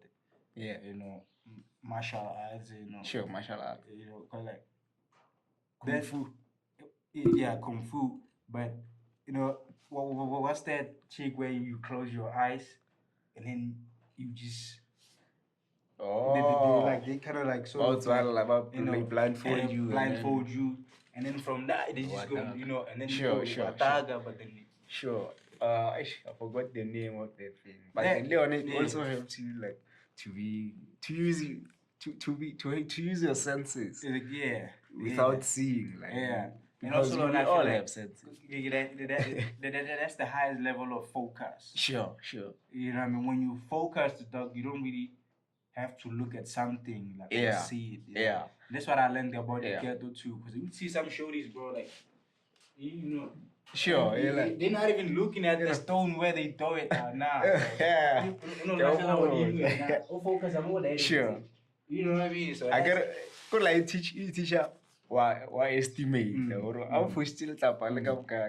martial arts, Sure, martial art. Cause like Kung Fu. Yeah, Kung Fu. But what's that trick where you close your eyes and then you just they kind of like sort of like, blindfold you, and then from that they just go, and then sure, you sure, Ataga, but then sure. I forgot the name of that thing, but then Leon, it also helps you like to use it, to use your senses, without seeing, like because and also we all have senses. That's the highest level of focus. Sure. You know what I mean? When you focus the dog, you don't really have to look at something like or see it. That's what I learned about the ghetto too, because you see some shorties, bro, like sure, they're not even looking at the stone where they throw it. Sure. You know what I mean? So I could like teacher why estimate or how for still tap like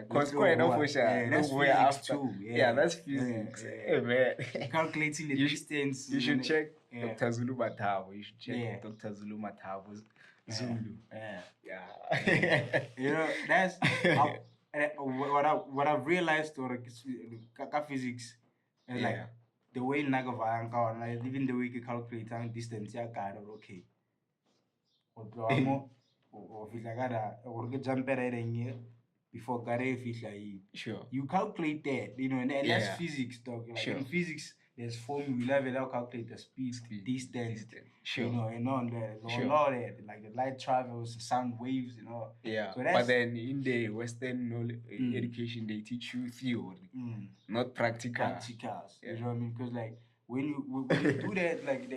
because quite enough for that's physics too. That's physics. Hey man, Calculating the distance. You should check Dr. Zulu Matabo. You should check Dr. Zulu Matabo's Zulu. That's what I've realized or physics is like the way Nagava like even the way you calculate distance okay. Or or get jump before sure. You calculate that, and that's physics, dog. Like in physics, there's formula without calculate the speed, distance. Sure. And all that, like the light travels, sound waves, So but then in the Western education, they teach you theory, not practical. Practicals, you know what I mean? Because like when you do that, like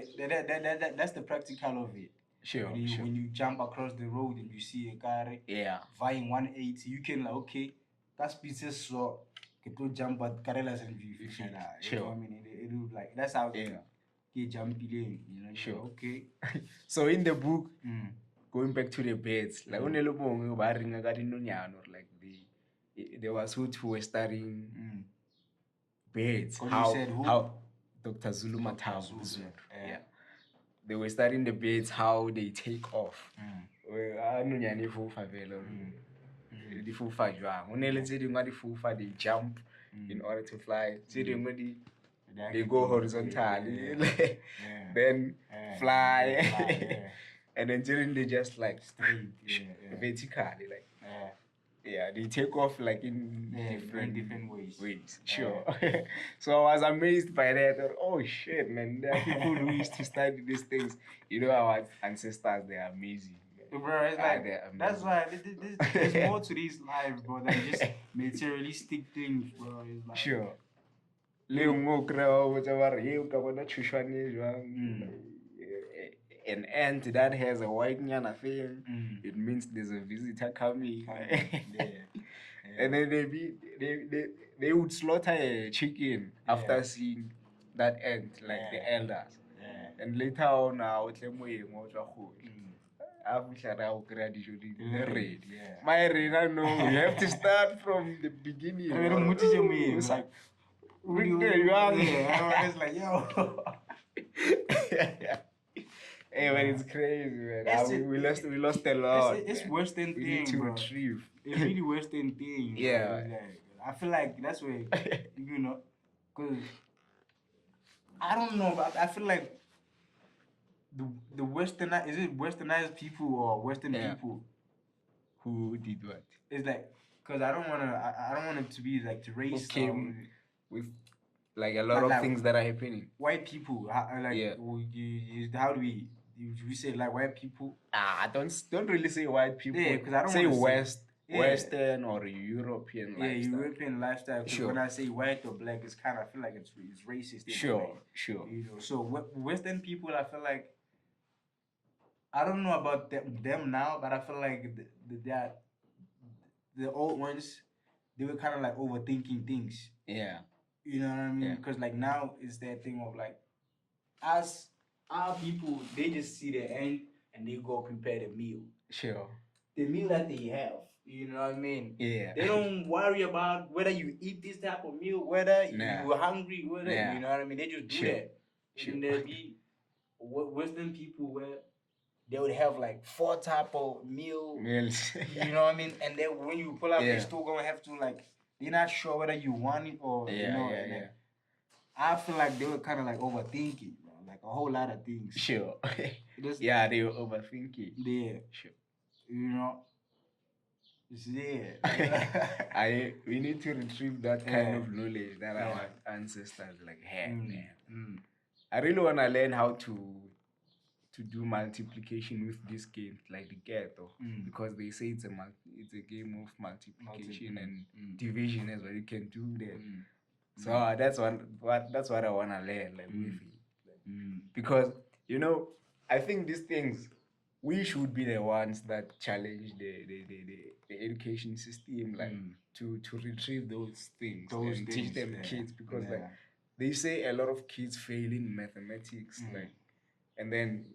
that's the practical of it. Sure, when you jump across the road and you see a car vying 180, you can like, okay, that's pieces so get to jump at Karelas and view. You know what I mean? It will like that's how get jumpy lane, you know. Sure. Okay. So in the book, going back to the beds, like when you like there was who were studying beds. How Dr. Zulu Matavu. Yeah. They were studying the beds, how they take off. They jump in order to fly. They go horizontally, then fly, and then they just like straight, vertically, like they take off like in different ways. Sure. So I was amazed by that. I thought, oh shit, man, there are people who used to study these things. You know, our ancestors, they are amazing. Bro, it's like that's why there's more to this life, bro, than just materialistic things, bro. It's like sure. An ant that has a white nyana thing, it means there's a visitor coming. And then they would slaughter a chicken after seeing that ant, like the elders. And later on, my arena, no, you have to start from the beginning. Like, it's like, yo. Hey, man, it's crazy, man. We lost a lot. It's Western thing, need to bro. retrieve. It's really Western thing. Yeah. I feel like that's where, you know, because I don't know, but I feel like the Westernized, is it Westernized people or Western people who did what? It's like, because I don't want it to be like to race with like a lot of things that are happening. White people, like, how do we say like white people? Don't really say white people. Yeah, because I don't say Western or European lifestyle. Yeah, European lifestyle. Because when I say white or black, it's kind of, I feel like it's racist. Sure. You know, so Western people, I feel like, I don't know about them now, but I feel like the old ones, they were kind of like overthinking things. Yeah. You know what I mean? Because like now it's that thing of like, as our people, they just see the end and they go prepare the meal. Sure. The meal that they have. You know what I mean? Yeah. They don't worry about whether you eat this type of meal, whether you're hungry, whether you know what I mean. They just do that. And there be Western people where they would have like 4 type of meals. You know what I mean? And then when you pull up, they're still gonna have to like, they're not sure whether you want it or you know. I feel like they were kind of like overthinking, bro. Like a whole lot of things. Sure. Yeah, they were overthinking. Yeah. Sure. You know. We need to retrieve that kind of knowledge that our ancestors like had, man. I really wanna learn how to do multiplication with this game, like the ghetto, because they say it's a game of multiplication and division as well. You can do that. So that's what I wanna learn, like with it, because you know, I think these things, we should be the ones that challenge the education system, like to retrieve those things and teach them kids, because like they say a lot of kids fail in mathematics, like, and then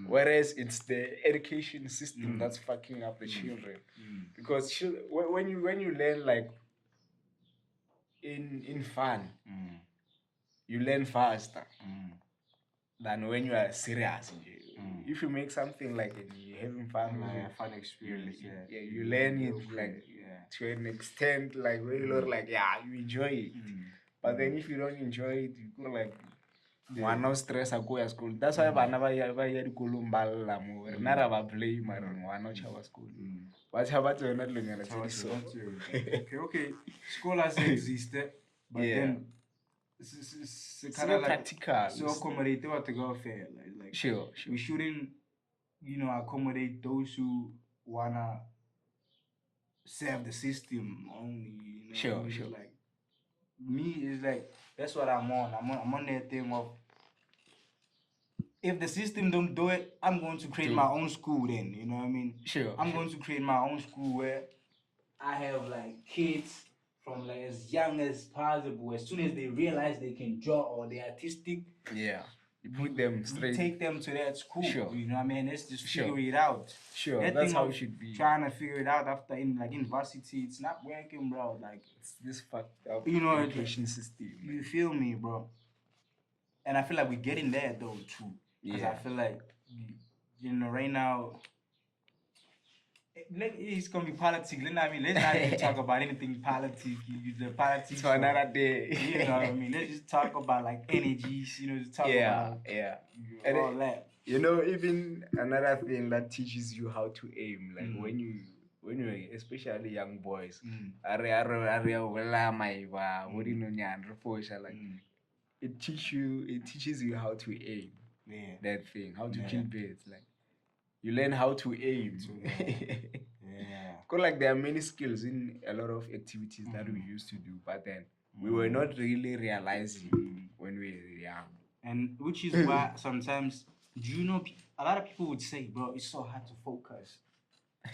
whereas it's the education system that's fucking up the children, because when you learn like in fun, you learn faster than when you are serious. If you make something like it, you're having fun, like fun experience. You learn it like to an extent, like where you learn, like you enjoy it. But then if you don't enjoy it, you go like no stress go to school. That's why bana ba ya dikolong ba lla mo re na ra ba blame mara ngwana o chaba school. Ba chaba tsona dilonyana tse di so. Okay. School has existed, but then it's kind of like practical. So accommodate what to go fair. Like sure. We shouldn't, accommodate those who wanna serve the system only. Sure. Like me is like that's what I'm on. I'm on that thing of if the system don't do it, I'm going to create my own school then. You know what I mean? Sure. I'm going to create my own school where I have like kids from like as young as possible. As soon as they realize they can draw or they're artistic, Yeah. You put them we straight. take them to that school. Sure. You know what I mean? Let's just Sure. figure it out. Sure. That That's thing how of it should be. trying to figure it out after in like university, it's not working, bro. Like It's this fucked up you know, education system. you feel me, bro? And I feel like we're getting there though too. Because I feel like you know right now it's gonna be politics. Let's not even talk about anything politics. The politics for another day. You know what I mean? Let's just talk about like energies. You know, just talk about all that. You know, even another thing that teaches you how to aim, like when you especially young boys, it teaches you how to aim. Yeah. That thing, how to kill birds, like. You learn how to aim. Because like there are many skills in a lot of activities that we used to do, but then we were not really realizing when we were young. And which is why sometimes, do you know, a lot of people would say, bro, it's so hard to focus.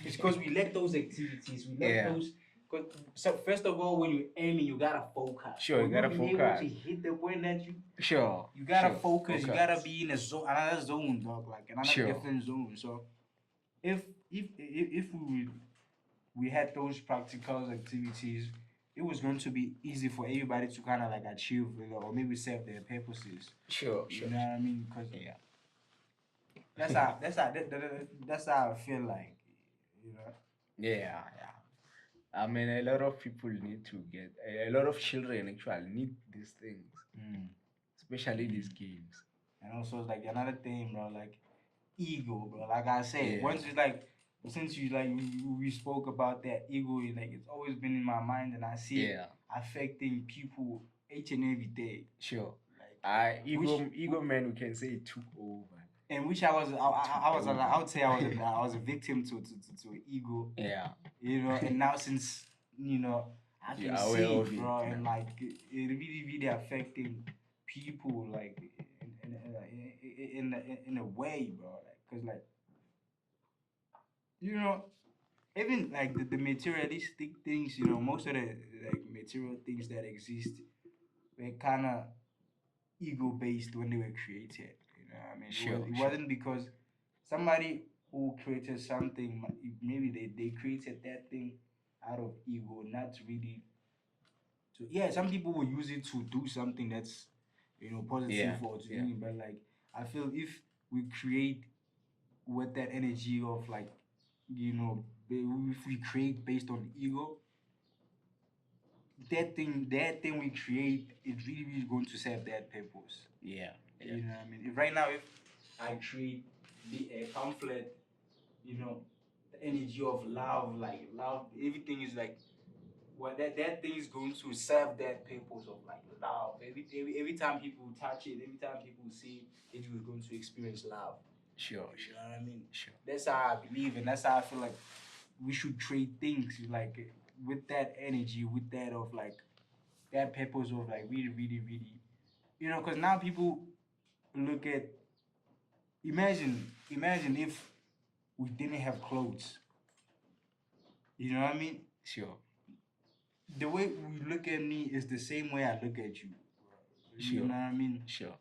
It's because we lack those activities. We lack those. So first of all, when you're aiming, you gotta focus. Sure, you gotta focus. Able to hit the point that you. Sure. You gotta focus. You gotta be in a zone, another zone, dog, like another different zone. So, if we had those practical activities, it was going to be easy for everybody to kind of like achieve, or maybe serve their purposes. Sure. You know what I mean? Because that's how I feel like, you know. Yeah. I mean, a lot of people need to get a lot of children actually need these things, especially these games. And also, it's like another thing, bro, like ego, bro. Like I said, once it's like since you like we spoke about that ego, like it's always been in my mind, and I see it affecting people each and every day. Sure. Like ego man, we can say it took over. And which I would say I was a victim to ego. Yeah. You know, and now since you know I can see it, bro, and like it really affecting people like in a way, bro. Like, cause like you know, even like the materialistic things, you know, most of the like material things that exist were kind of ego based when they were created. You know what I mean? Sure. It wasn't because somebody who created something, maybe they created that thing out of ego, not really to. Yeah, some people will use it to do something that's, you know, positive or to do. But like, I feel if we create with that energy of like, you know, if we create based on ego, that thing we create is really going to serve that purpose. Yeah. You know what I mean? If right now, if I create a pamphlet, you know, the energy of love, like love, everything is like, well, that thing is going to serve that purpose of like love. Every time people touch it, every time people see it, it is going to experience love. Sure. You know what I mean? Sure. That's how I believe, and that's how I feel like we should create things like with that energy, with that of like that purpose of like really, you know, because now people look at imagine if we didn't have clothes. You know what I mean? Sure. The way we look at me is the same way I look at you. Sure. You know what I mean? Sure.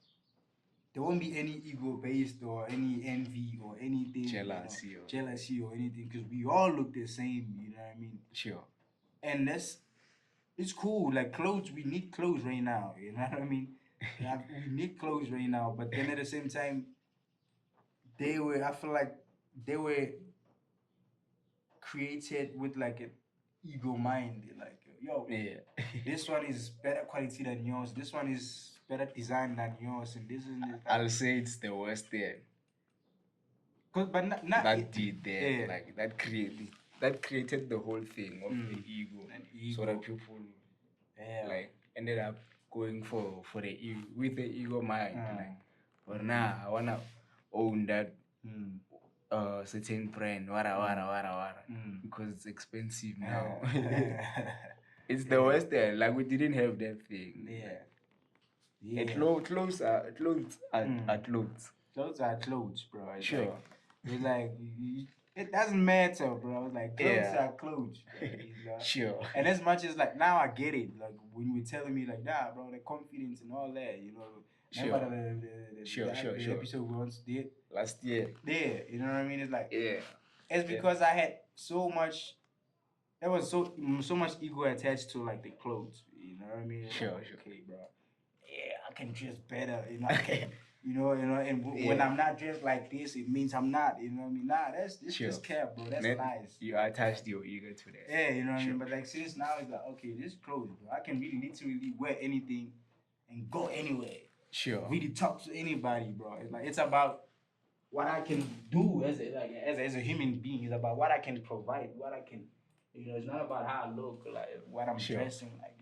There won't be any ego based or any envy or anything, jealousy, you know, jealousy or anything, because we all look the same. You know what I mean? Sure. And it's cool. Like clothes, we need clothes right now. You know what I mean? We need clothes right now, but then at the same time, I feel like they were created with like an ego mind. Like, yo, this one is better quality than yours. This one is better design than yours, and this and this. I'll say it's the worst thing. But not that did that, like that created the whole thing of the ego, so that people like ended up going for the ego with the ego mind. Like, but now I wanna own that certain brand, wara, because it's expensive now. It's the Western. Like we didn't have that thing. Yeah. Clothes are clothes. Clothes are clothes, bro. It's Sure. Like, it's like it doesn't matter, bro. It's like clothes are clothes, bro. Sure. And as much as like now I get it. Like when you were telling me like, nah, bro, the confidence and all that, Remember the episode we once did last year. Yeah, you know what I mean? It's like Yeah. It's because I had so much. There was so much ego attached to like the clothes. You know what I mean? Sure. Okay, bro. Yeah, I can dress better. I can. And when I'm not dressed like this, it means I'm not. You know what I mean? Nah, that's just cap, bro. That's lies. You attached your ego to that. Yeah, you know what I mean? But like since now it's like, okay, this clothes, bro. I can really literally wear anything and go anywhere. Sure. Really talk to anybody, bro. It's about what I can do as a human being. It's about what I can provide, what I can, it's not about how I look, like what I'm dressing like.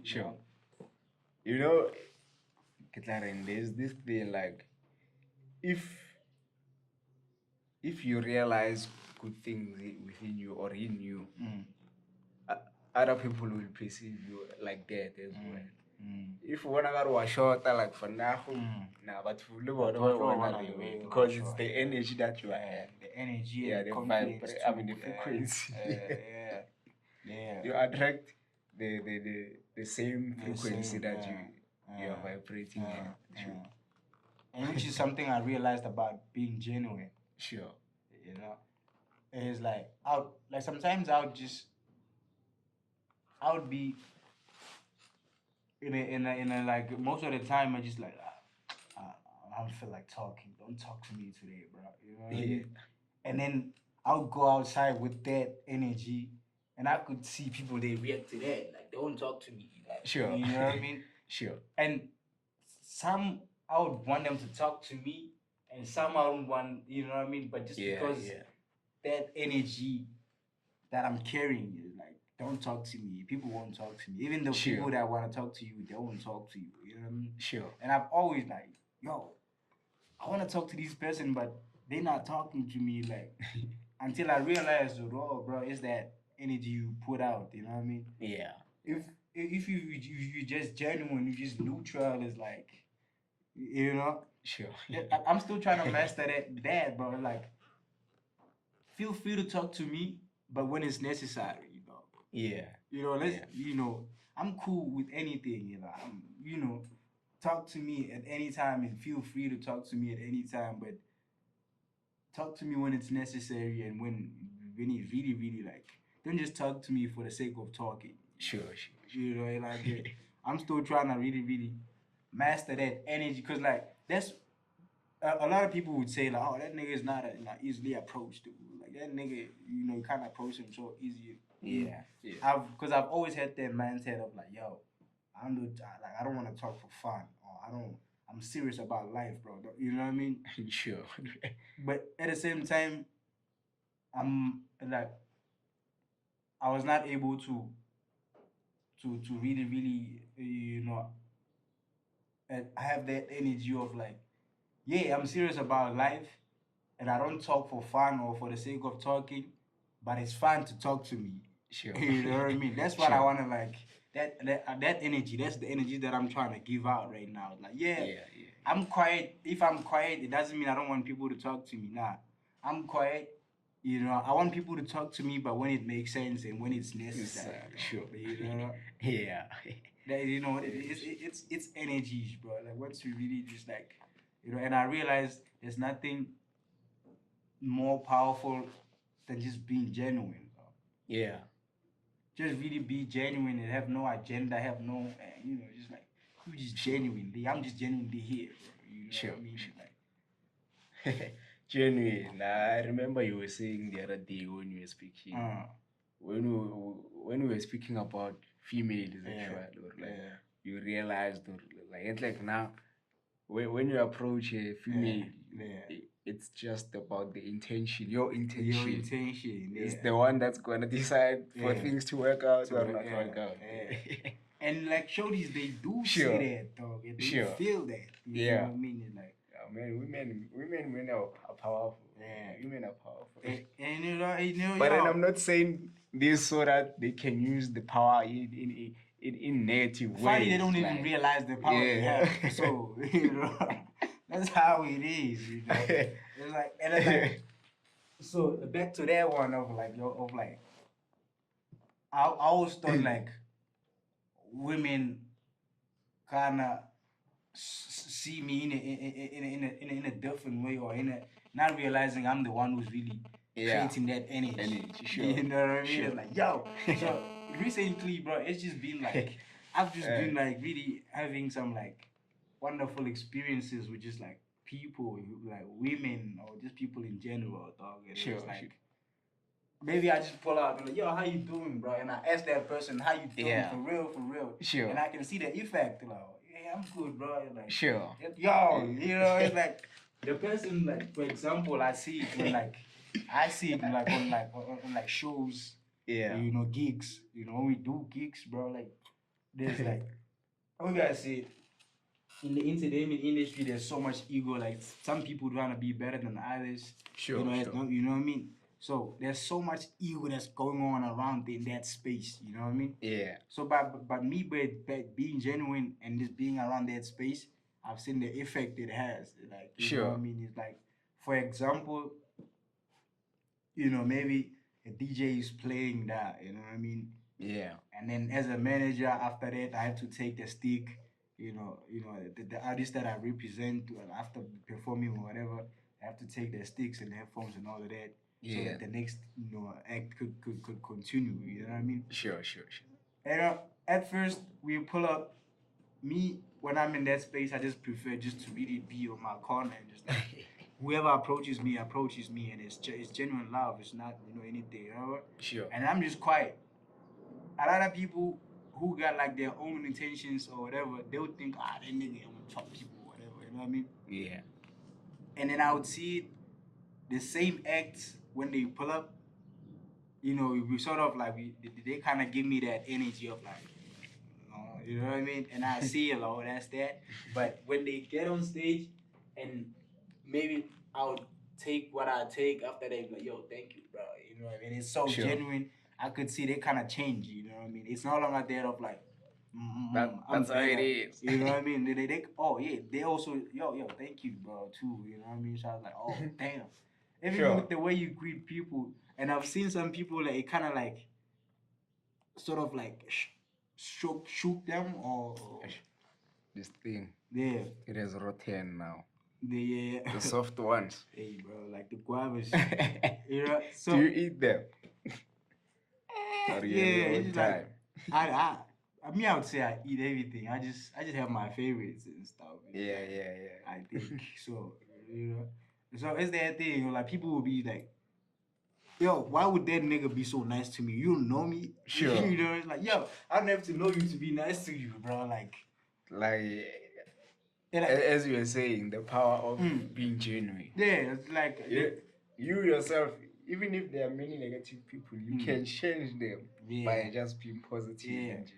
Karen, there's this thing like, if you realize good things within you or in you, other people will perceive you like that as well. If you wanna go short, like for now, but because it's the energy that you are, the energy, the confidence, the frequency. You attract the same frequency that you are vibrating in. And which is something I realized about being genuine. Sure. It's like sometimes I would be in a like most of the time I just like I don't feel like talking. Don't talk to me today, bro. You know what I mean? And then I would go outside with that energy, and I could see people they react to that. Like they won't talk to me. Like, sure. You know what I mean? Sure. And some I would want them to talk to me, and some I don't want. You know what I mean? But just because that energy that I'm carrying is like, don't talk to me. People won't talk to me. Even the people that want to talk to you, they won't talk to you. You know what I mean? Sure. And I've always like, yo, I want to talk to this person, but they're not talking to me. Like, until I realized, oh, bro, it's that energy you put out. You know what I mean? Yeah. If you just genuine, you just neutral, is like, Sure. I'm still trying to master that, bro. Like, feel free to talk to me, but when it's necessary, Yeah. I'm cool with anything, talk to me at any time and feel free to talk to me at any time, but talk to me when it's necessary and when it's really, really like, don't just talk to me for the sake of talking. Sure. I'm still trying to really, really master that energy, because like that's a lot of people would say like, oh, that nigga is not easily approached. Like that nigga, you can't approach him so easy. Yeah. Because I've always had that mindset of like, yo, I don't want to talk for fun, or I'm serious about life, bro. You know what I mean? Sure. But at the same time, I'm like, I was not able to really, really, I have that energy of like, yeah, I'm serious about life, and I don't talk for fun or for the sake of talking, but it's fun to talk to me. Sure. You know what I mean? That's what I want to like. That energy, that's the energy that I'm trying to give out right now. Like, I'm quiet. If I'm quiet, it doesn't mean I don't want people to talk to me. Nah, I'm quiet. I want people to talk to me, but when it makes sense and when it's necessary. Sure. Yeah. It's energies, bro. Like once you really just like, and I realized there's nothing more powerful than just being genuine, bro. Yeah. Just really be genuine and have no agenda, have no, just like, you just genuinely, I'm just genuinely here, bro. You know what I mean? Like, genuine. I remember you were saying the other day when you were speaking, when we were speaking about females, actually, or like you realized, or like it's like now, when you approach a female, it's just about the intention. Your intention is the one that's going to decide for things to work out or not work out. And like shorties, they do say that, dog. They feel that. You know what I mean? It's like, women are powerful. Women are powerful. And but then I'm not saying this so that they can use the power in in native ways. Funny, they don't even realize the power they have. So, that's how it is, It's like, and it's like, so back to that one of like, I always thought like women kind of see me in a different way, or not realizing I'm the one who's really creating that energy. Sure. You know what I mean? Sure. It's like, yo. So recently, bro, it's just been like I've just been like really having some like wonderful experiences with just like people, like women or just people in general, dog. And Sure. it's like maybe I just pull out and like, yo, how you doing, bro? And I ask that person, how you doing, for real. Sure. And I can see the effect, like, yeah, I'm good, bro. Like, sure. Yo, it's like the person, like, for example, I see it when like on like shows, gigs. When we do gigs, bro, like there's like how you guys say, in the entertainment industry, there's so much ego. Like some people trying to be better than others. Sure. You know what I mean? So there's so much ego that's going on around in that space. You know what I mean? Yeah. So but me being genuine and just being around that space, I've seen the effect it has. Like you know what I mean? It's like, for example, maybe a DJ is playing that. You know what I mean? Yeah. And then as a manager, after that, I have to take the stick. The artists that I represent, after performing or whatever, I have to take their sticks and headphones and all of that, so that the next act could continue. You know what I mean? Sure. And at first we pull up. Me, when I'm in that space, I just prefer just to really be on my corner and just like whoever approaches me, and it's genuine love. It's not anything. Sure. And I'm just quiet. A lot of people who got like their own intentions or whatever, they would think, that nigga, I'm gonna chop people or whatever, you know what I mean? Yeah. And then I would see the same acts when they pull up, we sort of like, they kind of give me that energy of like, you know what I mean? And I see that's that. But when they get on stage and maybe I'll take what I take after they like, yo, thank you, bro. You know what I mean? It's so genuine. I could see they kind of change, you know what I mean? It's no longer there of like, that's how it is. You know what I mean? They also, yo, thank you, bro, too. You know what I mean? So I was like, oh, damn. Even with the way you greet people, and I've seen some people like it kind of like, sort of like shook them or this thing. Yeah. It is rotten now. The soft ones. Hey, bro, like the guavas. So do you eat them? It's like I would say I eat everything. I just have my favorites and stuff. Yeah. I think so. So it's that thing. Like people will be like, yo, why would that nigga be so nice to me? You don't know me. Sure. It's like, yo, I don't have to know you to be nice to you, bro. Like, as you were saying, the power of being genuine. Yeah, it's like you yourself, even if there are many negative people, you can change them by just being positive.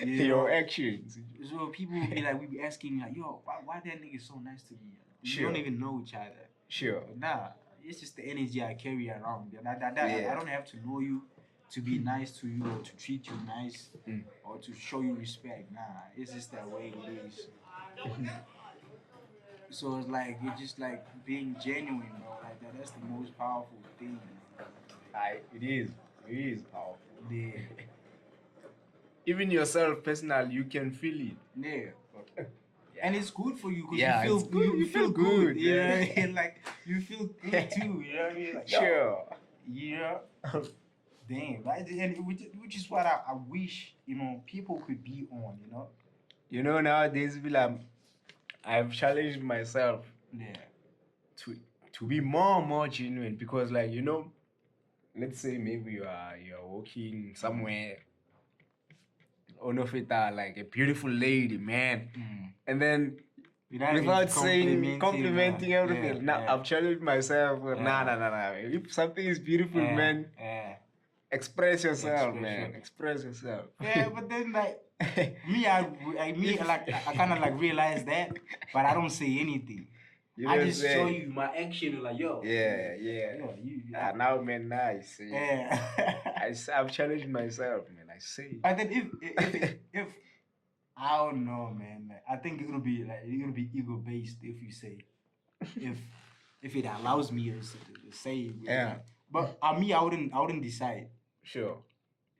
Your actions. So people will be like, we be asking like, yo, why that nigga so nice to me? We don't even know each other. Sure. Nah, it's just the energy I carry around. I don't have to know you to be nice to you or to treat you nice or to show you respect. Nah, it's just that way it is. So it's like, it's just like being genuine, bro. Like that's the most powerful thing. It is powerful. Yeah. Even yourself, personal, you can feel it. Yeah. And it's good for you because you feel good. Like you feel good too. You know what I mean? Like, sure. Yeah. Damn. Right? And which is what I wish people could be on. Nowadays, I've challenged myself. Yeah. To be more genuine, because let's say maybe you're walking somewhere on of it like a beautiful lady, man, and then without saying complimenting everything. I've challenged myself. Nah. If something is beautiful, man, express yourself, man. Express yourself. Yeah, but then like I kind of like realize that, but I don't say anything. I just show you my action, like yo. Yeah. Now, man, nice. Yeah. I've challenged myself, man. I say. And then if I don't know, man. Like, I think it'll be ego based if you say if it allows me to say it. Yeah. But me, I wouldn't decide. Sure.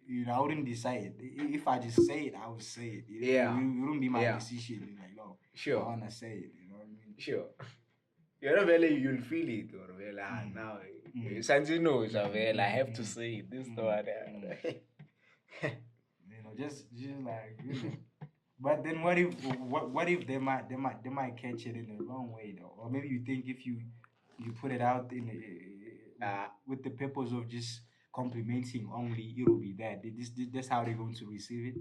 You know, I wouldn't decide. If I just say it, I would say it. You know? Yeah. It wouldn't be my Yeah. decision. Like, no, Sure. I wanna say it. You know what I mean? Sure. You know, really, you'll feel it, or well, now, Sanji knows, well, I have to say it. This one. You know, just like you know. But then what if they might catch it in the wrong way though, or maybe you think if you put it out in with the purpose of just complimenting only, it'll be that. That's how they're going to receive it,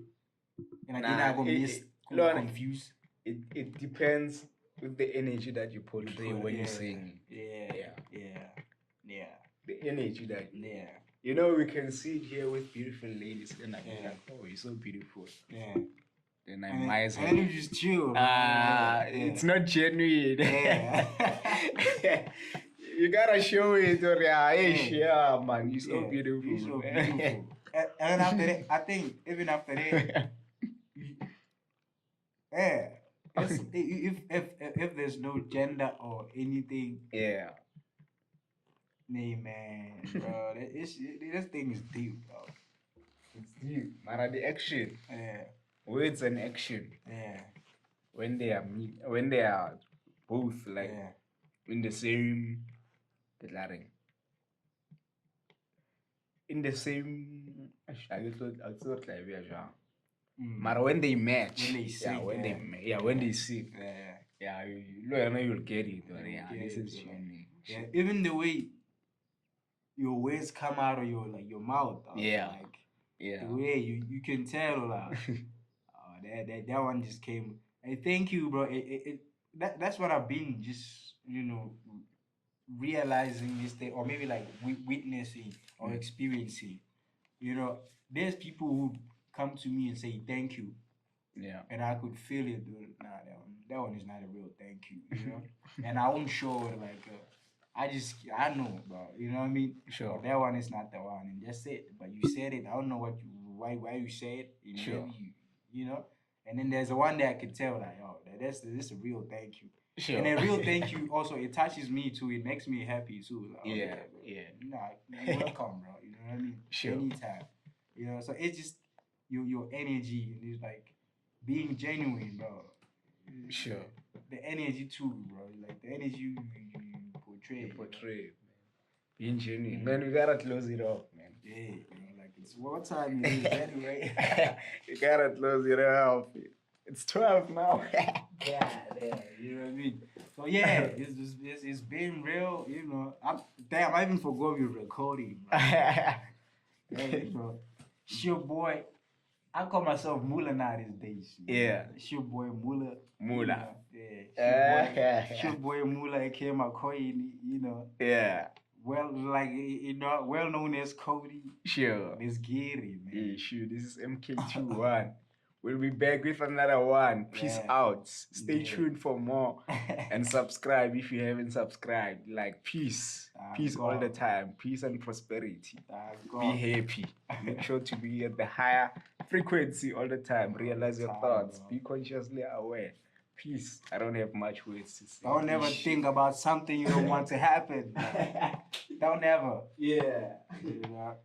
and they're not gonna confused. It depends with the energy that you portray when you sing. Yeah. The energy that Yeah. You know, we can sit here with beautiful ladies and like, oh, you're so beautiful. Yeah. Then I might as well. And you just chill. It's not genuine. Yeah. You gotta show it, or yeah, man, you're so beautiful. You're so beautiful. And after that, I think even after that, if there's no gender or anything, nah, man, bro, this thing is deep, bro. It's deep. Mara, the action. Yeah. Words and action. Yeah. When they are both like in the same in the same I thought like we are but when they match, when they sing, you'll get it. This is genuine. Even the way your words come out of your mouth, the way you can tell, that one just came. Hey, thank you, bro. That's what I've been just realizing this thing, or maybe like witnessing or experiencing. You know, there's people who come to me and say thank you. Yeah. And I could feel it. Nah, that one is not a real thank you. You know, and I won't show it like. I know, bro. You know what I mean? Sure. That one is not the one, and just say it. But you said it. I don't know why you say it. Sure. You know. And then there's the one that I could tell like, oh, this is a real thank you. Sure. And a real thank you also, it touches me too. It makes me happy too. Like, yeah. You're welcome, bro. You know what I mean? Sure. Anytime. You know, so it's just your energy and it's like being genuine, bro. Sure. The energy too, bro. Like the energy you portray. Being genuine. Man, we gotta close it off, man. Yeah, like it's what time it is anyway. You gotta close it off. It's 12 now. yeah, you know what I mean? So yeah, it's been real, you know. I even forgot we were recording, bro. Hey, bro. It's your boy. I call myself Mula now these days. Yeah. It's your boy Mula. Mula. It's your boy Mula, aka McCoy, you know. Yeah. Well, like, you know, well known as Cody. Sure. It's Gary, man. Yeah, sure. This is MK21. We'll be back with another one. Peace out. Stay tuned for more. And subscribe if you haven't subscribed. Like, peace. Peace all the time. Peace and prosperity. Be happy. Make sure to be at the higher frequency all the time. Realize your thoughts. Be consciously aware. Peace. I don't have much words to say. Don't ever think about something you don't want to happen. Don't ever. Yeah. You know?